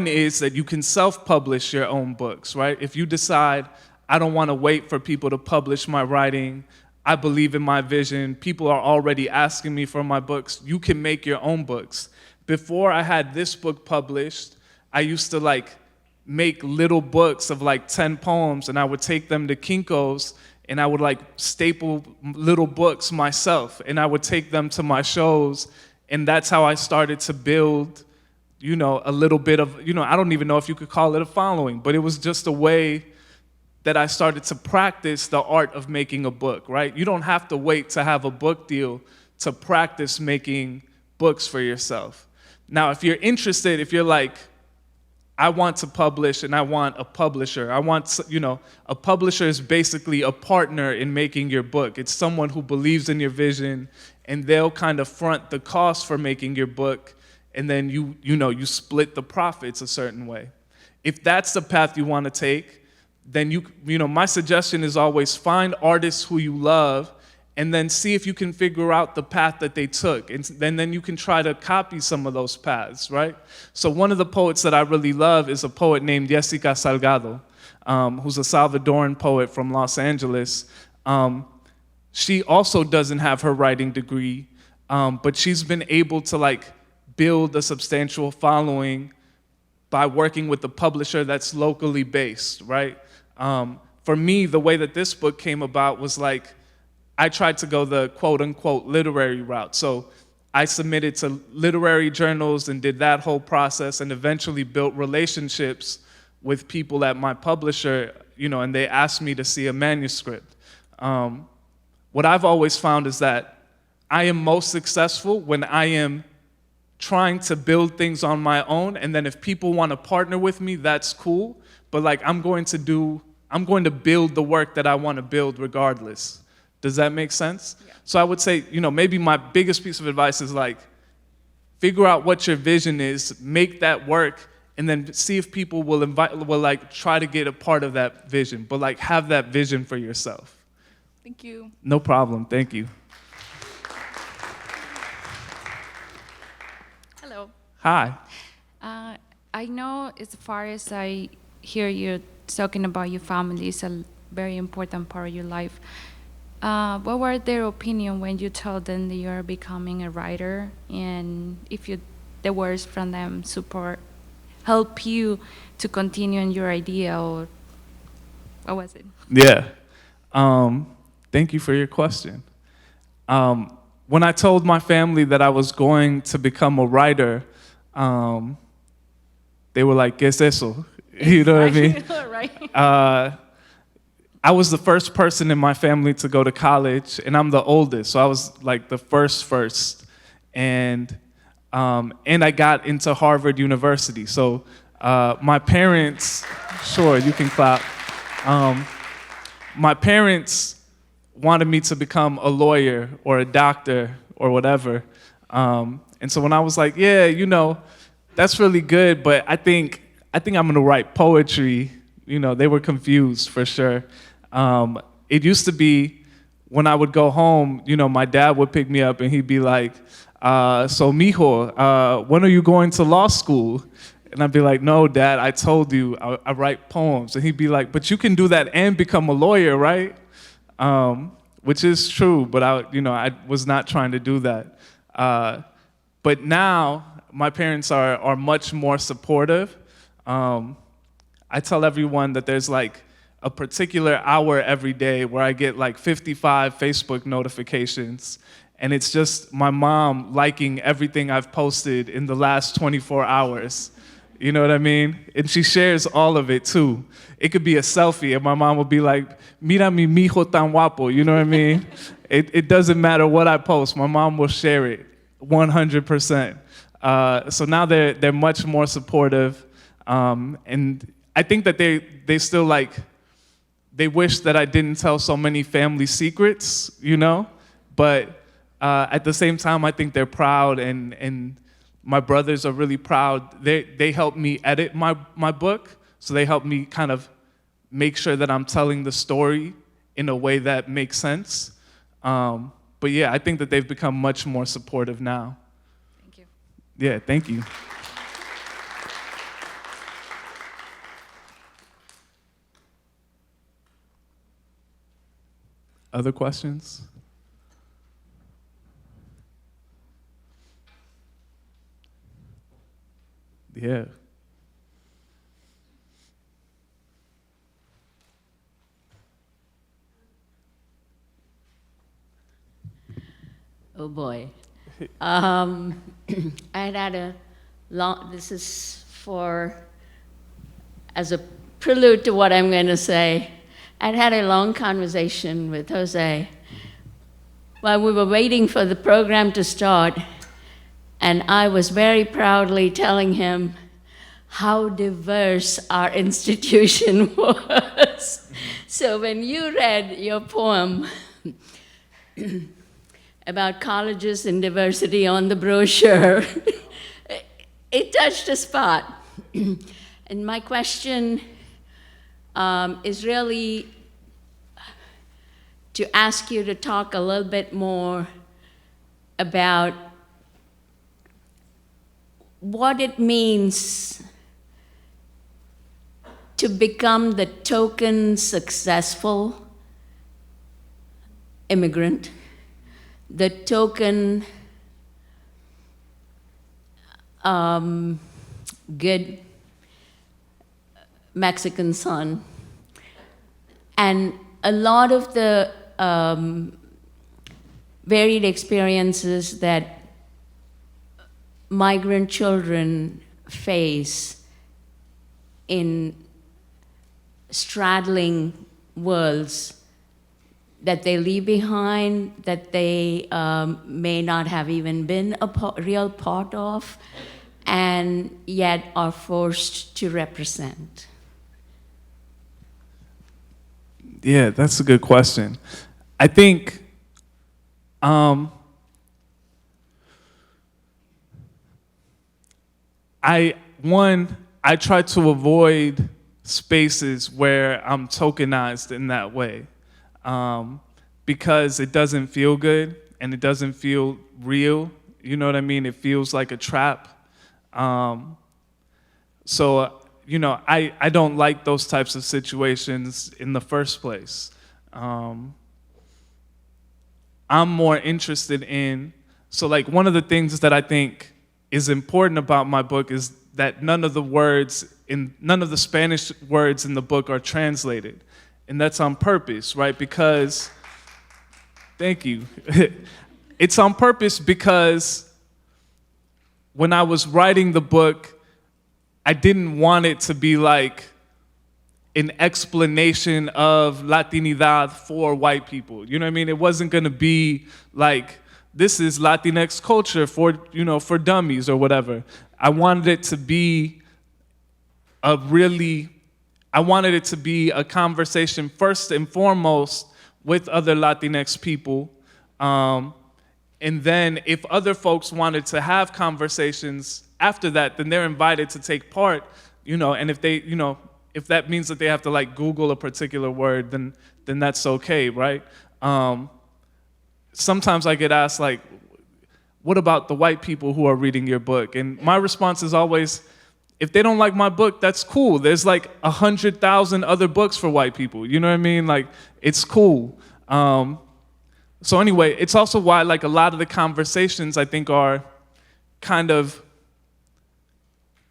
is that you can self-publish your own books, right? If you decide, I don't want to wait for people to publish my writing, I believe in my vision, people are already asking me for my books, you can make your own books. Before I had this book published, I used to make little books of 10 poems, and I would take them to Kinko's, and I would staple little books myself, and I would take them to my shows, and that's how I started to build, a little bit of, I don't even know if you could call it a following, but it was just a way that I started to practice the art of making a book, right? You don't have to wait to have a book deal to practice making books for yourself. Now, if you're interested, if you're I want to publish and I want a publisher. A publisher is basically a partner in making your book. It's someone who believes in your vision, and they'll kind of front the cost for making your book, and then you split the profits a certain way. If that's the path you want to take, then my suggestion is always find artists who you love, and then see if you can figure out the path that they took. And then you can try to copy some of those paths, right? So one of the poets that I really love is a poet named Jessica Salgado, who's a Salvadoran poet from Los Angeles. She also doesn't have her writing degree, but she's been able to build a substantial following by working with a publisher that's locally based, right? For me, the way that this book came about was I tried to go the quote-unquote literary route. So I submitted to literary journals and did that whole process, and eventually built relationships with people at my publisher, and they asked me to see a manuscript. What I've always found is that I am most successful when I am trying to build things on my own, and then if people want to partner with me, that's cool, but I'm going to build the work that I want to build regardless. Does that make sense? Yeah. So I would say, maybe my biggest piece of advice is figure out what your vision is, make that work, and then see if people will try to get a part of that vision, but have that vision for yourself. Thank you. No problem, thank you. Hello. Hi. I know as far as I hear you talking about your family is a very important part of your life. What were their opinion when you told them that you are becoming a writer, and if the words from them help you to continue in your idea, or what was it? Yeah. Thank you for your question. When I told my family that I was going to become a writer, they were like, ¿Qué es eso? You know what I mean? Right. I was the first person in my family to go to college, and I'm the oldest, so I was the first. And I got into Harvard University. So my parents, sure, you can clap. My parents wanted me to become a lawyer or a doctor or whatever. And so when I was like, yeah, that's really good, but I think I'm gonna write poetry, they were confused for sure. It used to be when I would go home, my dad would pick me up and he'd be like, so mijo, when are you going to law school? And I'd be like, no, Dad, I told you, I write poems. And he'd be like, but you can do that and become a lawyer, right? Which is true, but I was not trying to do that. But now my parents are much more supportive. I tell everyone that there's a particular hour every day where I get 55 Facebook notifications, and it's just my mom liking everything I've posted in the last 24 hours. You know what I mean? And she shares all of it too. It could be a selfie and my mom will be like, mira mi mijo tan guapo, you know what I mean? It doesn't matter what I post, my mom will share it 100%. So now they're much more supportive. And I think that they still like, they wish that I didn't tell so many family secrets, you know? But at the same time, I think they're proud, and my brothers are really proud. They helped me edit my book, so they helped me kind of make sure that I'm telling the story in a way that makes sense. But yeah, I think that they've become much more supportive now. Thank you. Yeah, thank you. Other questions? Yeah. Oh boy. I had a long, this is as a prelude to what I'm going to say. I'd had a long conversation with Jose while we were waiting for the program to start, and I was very proudly telling him how diverse our institution was. So when you read your poem about colleges and diversity on the brochure, it touched a spot. And my question is really to ask you to talk a little bit more about what it means to become the token successful immigrant, the token good Mexican son. And a lot of the varied experiences that migrant children face in straddling worlds that they leave behind, that they may not have even been a real part of, and yet are forced to represent. Yeah, that's a good question. I think I try to avoid spaces where I'm tokenized in that way, because it doesn't feel good and it doesn't feel real. You know what I mean? It feels like a trap. So you know, I don't like those types of situations in the first place. I'm more interested in, so like one of the things that I think is important about my book is that none of the Spanish words in the book are translated. And that's on purpose, right? Because, thank you. It's on purpose because when I was writing the book, I didn't want it to be like an explanation of Latinidad for white people. You know what I mean? It wasn't gonna be like, this is Latinx culture for, you know, for dummies or whatever. I wanted it to be a conversation first and foremost with other Latinx people. And then if other folks wanted to have conversations after that, then they're invited to take part, you know, and if they, you know, if that means that they have to like Google a particular word, then that's okay, right? Sometimes I get asked like, what about the white people who are reading your book? And my response is always, if they don't like my book, that's cool. There's like 100,000 other books for white people. You know what I mean? Like, it's cool. So anyway, it's also why like a lot of the conversations I think are kind of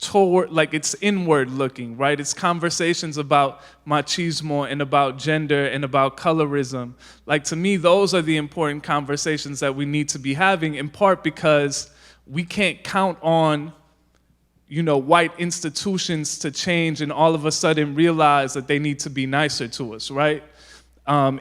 toward, like it's inward looking, right? It's conversations about machismo and about gender and about colorism. Like to me, those are the important conversations that we need to be having, in part because we can't count on, white institutions to change and all of a sudden realize that they need to be nicer to us, right?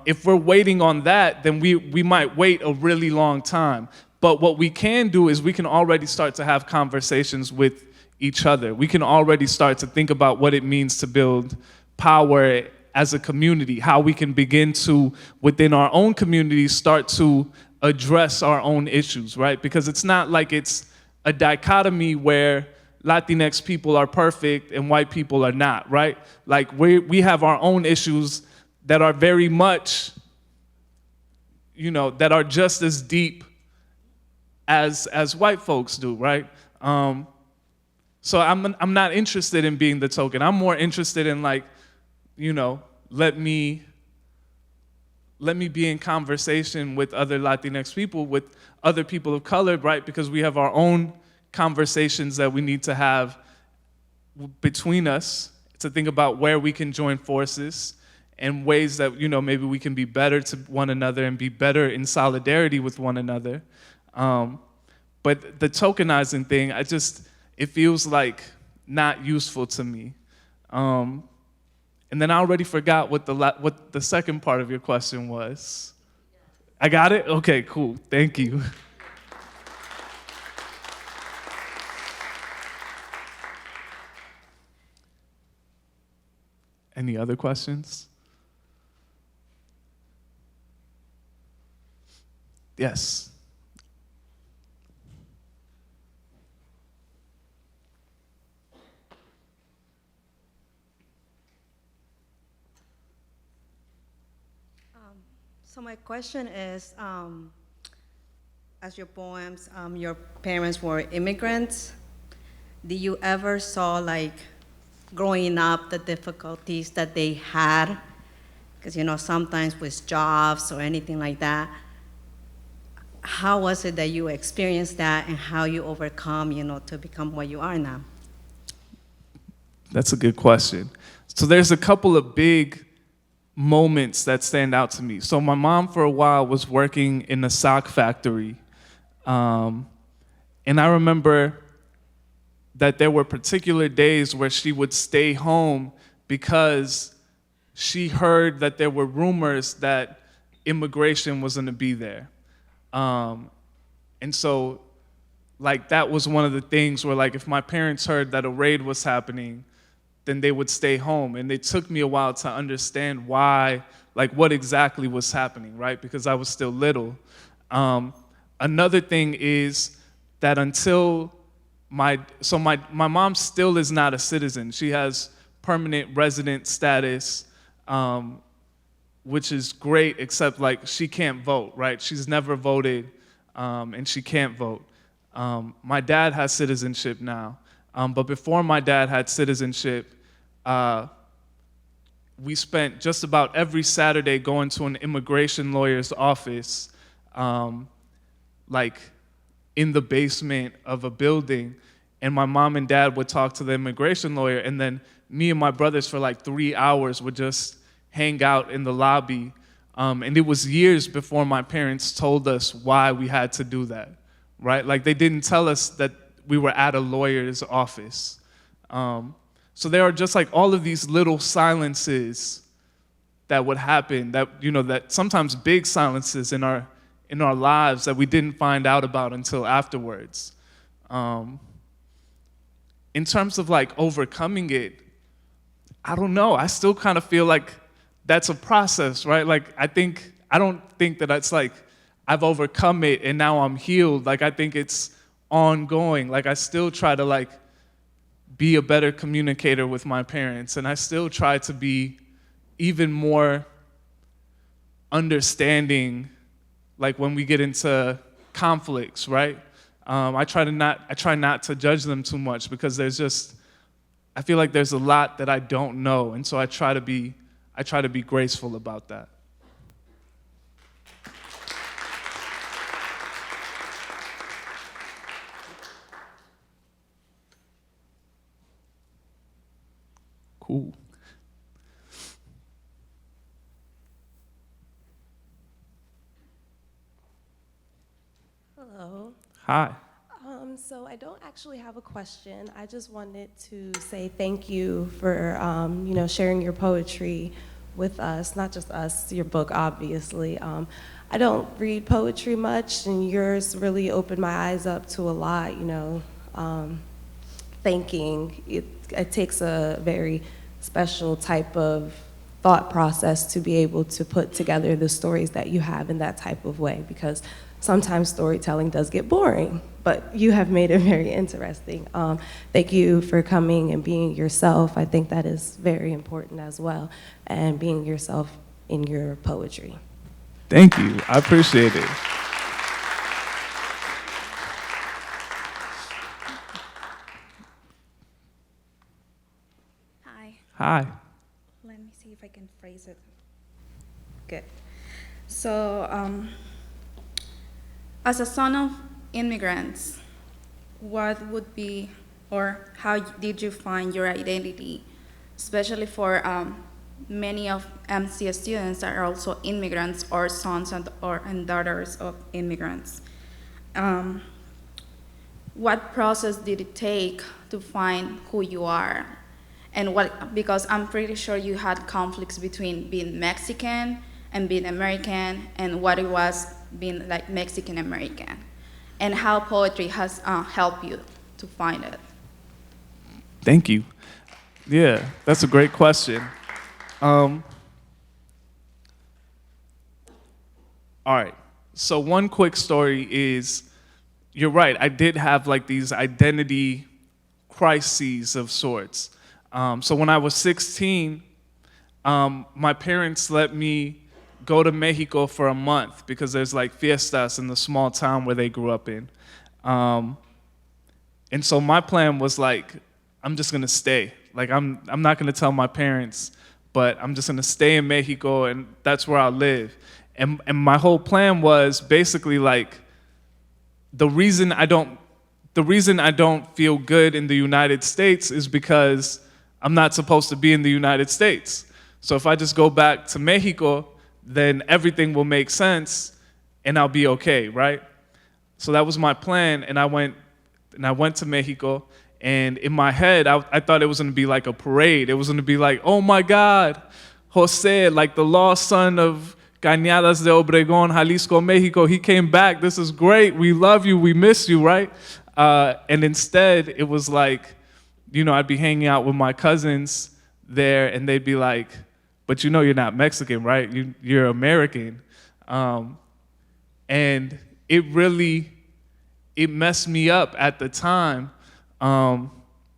If we're waiting on that, then we might wait a really long time. But what we can do is we can already start to have conversations with each other. We can already start to think about what it means to build power as a community, how we can begin to, within our own communities, start to address our own issues, right? Because it's not like it's a dichotomy where Latinx people are perfect and white people are not, right? Like we have our own issues that are very much, that are just as deep as white folks do, right? So I'm not interested in being the token. I'm more interested in let me be in conversation with other Latinx people, with other people of color, right? Because we have our own conversations that we need to have between us to think about where we can join forces and ways that, maybe we can be better to one another and be better in solidarity with one another. But the tokenizing thing, it feels like not useful to me. And then I already forgot what the second part of your question was. I got it? Okay, cool. Thank you. Any other questions? Yes. So my question is, as your poems, your parents were immigrants. Did you ever saw growing up the difficulties that they had? Because sometimes with jobs or anything like that. How was it that you experienced that and how you overcome, to become what you are now? That's a good question. So there's a couple of big moments that stand out to me. So my mom for a while was working in a sock factory. And I remember that there were particular days where she would stay home because she heard that there were rumors that immigration was going to be there. And so that was one of the things where if my parents heard that a raid was happening, then they would stay home. And it took me a while to understand why, what exactly was happening, right? Because I was still little. Another thing is that until my mom still is not a citizen. She has permanent resident status, which is great, except she can't vote, right? She's never voted, and she can't vote. My dad has citizenship now. But before my dad had citizenship, we spent just about every Saturday going to an immigration lawyer's office, in the basement of a building, and my mom and dad would talk to the immigration lawyer, and then me and my brothers for 3 hours would just hang out in the lobby. And it was years before my parents told us why we had to do that, right? They didn't tell us that we were at a lawyer's office. So there are just all of these little silences that would happen, that sometimes big silences in our lives that we didn't find out about until afterwards. In terms of overcoming it, I don't know. I still kind of feel like that's a process, right? I don't think that it's I've overcome it and now I'm healed. I think it's ongoing. I still try to be a better communicator with my parents, and I still try to be even more understanding when we get into conflicts, right? I try not to judge them too much because I feel like there's a lot that I don't know, and so I try to be graceful about that. Cool. Hello. Hi. So I don't actually have a question. I just wanted to say thank you for, sharing your poetry with us, not just us, your book, obviously. I don't read poetry much, and yours really opened my eyes up to a lot, thinking. It takes a very special type of thought process to be able to put together the stories that you have in that type of way, because sometimes storytelling does get boring, but you have made it very interesting. Thank you for coming and being yourself. I think that is very important as well, and being yourself in your poetry. Thank you. I appreciate it. Hi. Hi. Let me see if I can phrase it. Good. So, as a son of immigrants, what would be, or how did you find your identity, especially for many of MCS students that are also immigrants or sons and daughters of immigrants? What process did it take to find who you are? And because I'm pretty sure you had conflicts between being Mexican and being American, and what it was being like Mexican American, and how poetry has helped you to find it. Thank you. Yeah, that's a great question. All right, so one quick story is, you're right, I did have like these identity crises of sorts. So when I was 16, my parents let me go to Mexico for a month because there's like fiestas in the small town where they grew up in. And so my plan was like, I'm just gonna stay. Like I'm not gonna tell my parents, but I'm just gonna stay in Mexico and that's where I'll live. And my whole plan was basically like, the reason I don't feel good in the United States is because I'm not supposed to be in the United States. So if I just go back to Mexico, then everything will make sense and I'll be okay, right? So that was my plan, and I went to Mexico, and in my head, I thought it was gonna be like a parade. It was gonna be like, oh my God, Jose, like the lost son of Cañadas de Obregón, Jalisco, Mexico, he came back, this is great, we love you, we miss you, right? And instead, it was like, I'd be hanging out with my cousins there, and they'd be like, but you're not Mexican, right? You're American. And it messed me up at the time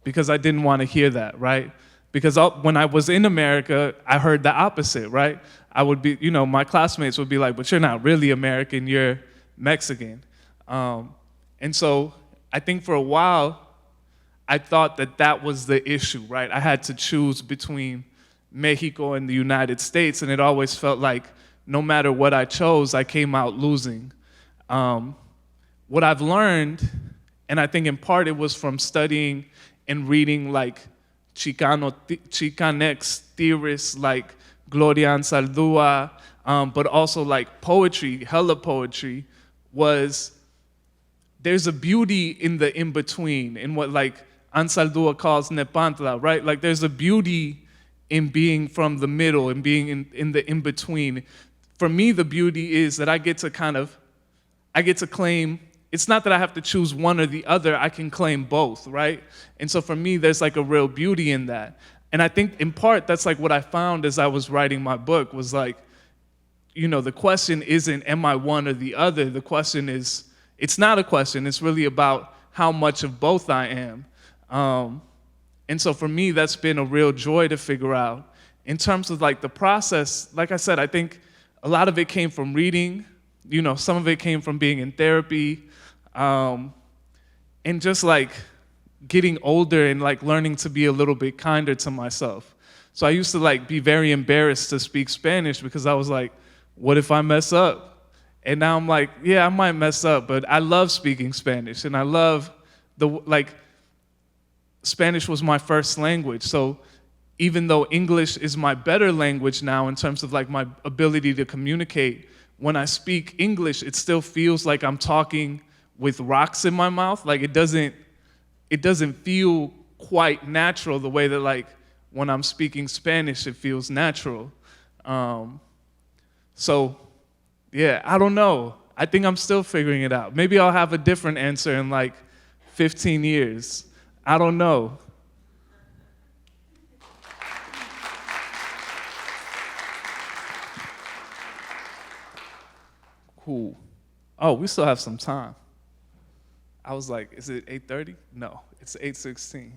because I didn't want to hear that, right? Because when I was in America, I heard the opposite, right? I would be, my classmates would be like, but you're not really American, you're Mexican. And so I think for a while, I thought that was the issue, right? I had to choose between Mexico and the United States, and it always felt like no matter what I chose, I came out losing. What I've learned, and I think in part it was from studying and reading like Chicanx theorists like Gloria Anzaldúa, but also like poetry, hella poetry, was there's a beauty in the in-between, in what like Anzaldúa calls nepantla, right? Like there's a beauty in being from the middle and being in the in-between. For me, the beauty is that I get to claim, it's not that I have to choose one or the other, I can claim both, right? And so for me, there's like a real beauty in that. And I think in part, that's like what I found as I was writing my book was like, the question isn't, am I one or the other? The question is, it's not a question, it's really about how much of both I am. And so for me, that's been a real joy to figure out. In terms of like the process, like I said, I think a lot of it came from reading, some of it came from being in therapy, and just like getting older and like learning to be a little bit kinder to myself. So I used to like be very embarrassed to speak Spanish because I was like, what if I mess up? And now I'm like, yeah, I might mess up, but I love speaking Spanish, and I love Spanish was my first language, so even though English is my better language now in terms of like my ability to communicate, when I speak English, it still feels like I'm talking with rocks in my mouth. Like it doesn't feel quite natural the way that like when I'm speaking Spanish, it feels natural. So yeah, I don't know. I think I'm still figuring it out. Maybe I'll have a different answer in like 15 years. I don't know. Cool. Oh, we still have some time. I was like, is it 8:30? No, it's 8:16.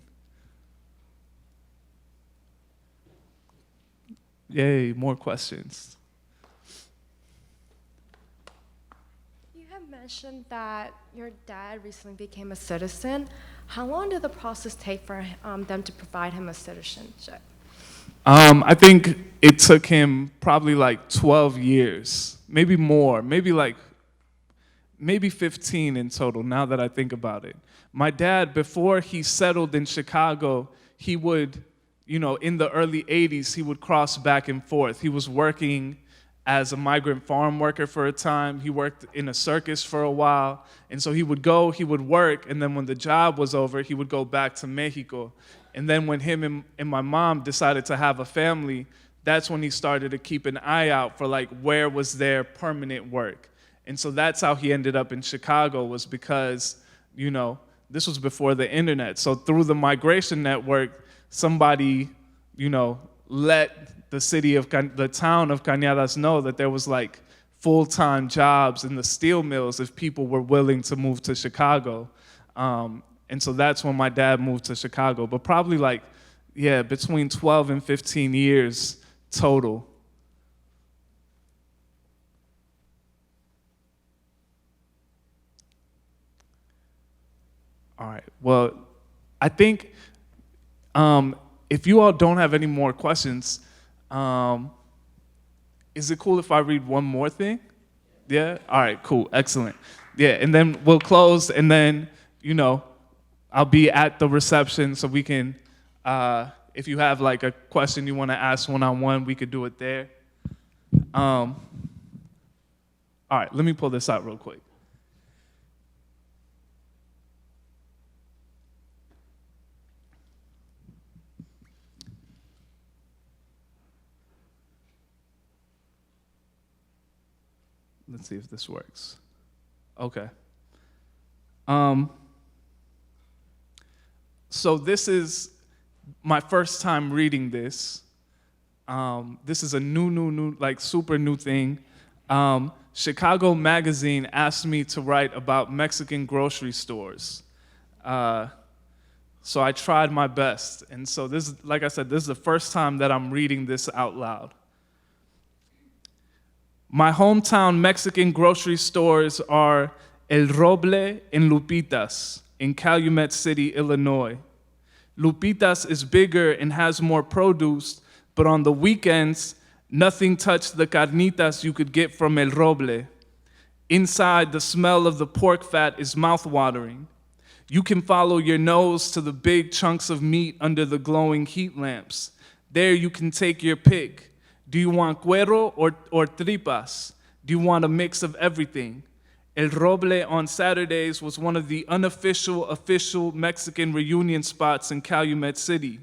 Yay, more questions. You have mentioned that your dad recently became a citizen. How long did the process take for them to provide him a citizenship? I think it took him probably like 12 years, maybe more, maybe 15 in total, now that I think about it. My dad, before he settled in Chicago, he would, in the early 80s, he would cross back and forth. He was working as a migrant farm worker for a time. He worked in a circus for a while. And so he would go, he would work, and then when the job was over, he would go back to Mexico. And then when him and my mom decided to have a family, that's when he started to keep an eye out for like where was their permanent work. And so that's how he ended up in Chicago, was because, this was before the internet. So through the migration network, somebody, let the town of Cañadas know that there was like full-time jobs in the steel mills if people were willing to move to Chicago. And so that's when my dad moved to Chicago. But probably between 12 and 15 years total. All right, well, I think if you all don't have any more questions, is it cool if I read one more thing? Yeah? All right, cool, excellent. Yeah, and then we'll close, and then, I'll be at the reception so we can, if you have like a question you want to ask one-on-one, we could do it there. All right, let me pull this out real quick. Let's see if this works. Okay. So this is my first time reading this. This is a new, like super new thing. Chicago Magazine asked me to write about Mexican grocery stores. So I tried my best. And so this, like I said, this is the first time that I'm reading this out loud. My hometown Mexican grocery stores are El Roble and Lupitas in Calumet City, Illinois. Lupitas is bigger and has more produce, but on the weekends, nothing touched the carnitas you could get from El Roble. Inside, the smell of the pork fat is mouthwatering. You can follow your nose to the big chunks of meat under the glowing heat lamps. There you can take your pick. Do you want cuero or tripas? Do you want a mix of everything? El Roble on Saturdays was one of the official Mexican reunion spots in Calumet City.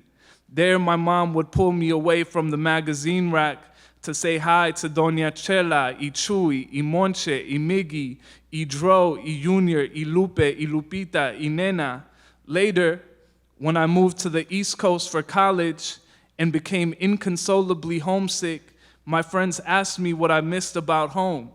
There, my mom would pull me away from the magazine rack to say hi to Doña Chela, y Chuy, y Monche, y Miggy, y Dro, y Junior, y Lupe, y Lupita, y Nena. Later, when I moved to the East Coast for college and became inconsolably homesick, my friends asked me what I missed about home.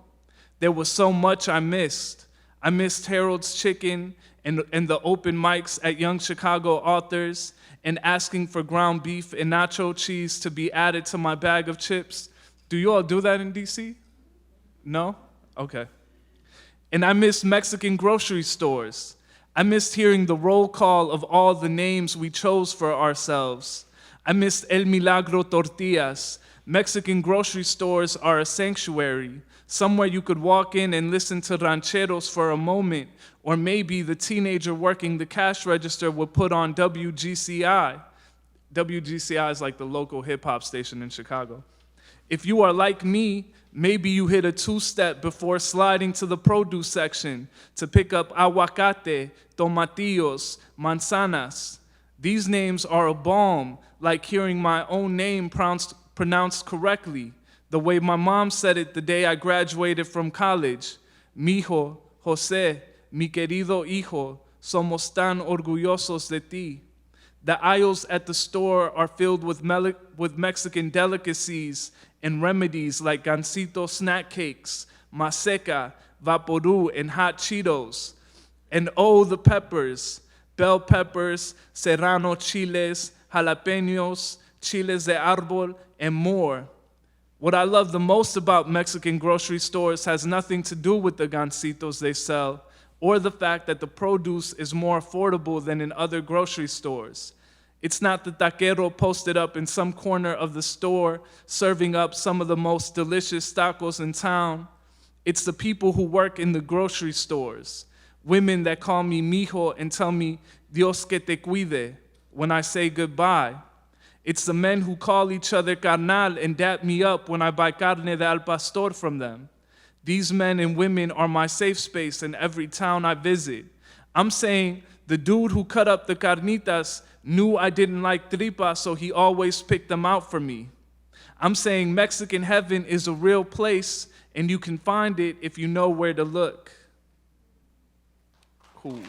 There was so much I missed. I missed Harold's Chicken and the open mics at Young Chicago Authors and asking for ground beef and nacho cheese to be added to my bag of chips. Do you all do that in DC? No? Okay. And I missed Mexican grocery stores. I missed hearing the roll call of all the names we chose for ourselves. I missed El Milagro Tortillas. Mexican grocery stores are a sanctuary, somewhere you could walk in and listen to rancheros for a moment, or maybe the teenager working the cash register would put on WGCI. WGCI is like the local hip hop station in Chicago. If you are like me, maybe you hit a two-step before sliding to the produce section to pick up aguacate, tomatillos, manzanas. These names are a balm, like hearing my own name pronounced correctly, the way my mom said it the day I graduated from college. Mijo, José, mi querido hijo, somos tan orgullosos de ti. The aisles at the store are filled with Mexican delicacies and remedies like gansito snack cakes, maseca, vaporú, and hot Cheetos. And oh, the peppers, bell peppers, serrano chiles, jalapenos, chiles de árbol, and more. What I love the most about Mexican grocery stores has nothing to do with the gansitos they sell, or the fact that the produce is more affordable than in other grocery stores. It's not the taquero posted up in some corner of the store serving up some of the most delicious tacos in town. It's the people who work in the grocery stores, women that call me mijo and tell me Dios que te cuide when I say goodbye. It's the men who call each other carnal and dap me up when I buy carne de al pastor from them. These men and women are my safe space in every town I visit. I'm saying the dude who cut up the carnitas knew I didn't like tripa, so he always picked them out for me. I'm saying Mexican heaven is a real place, and you can find it if you know where to look. Cool.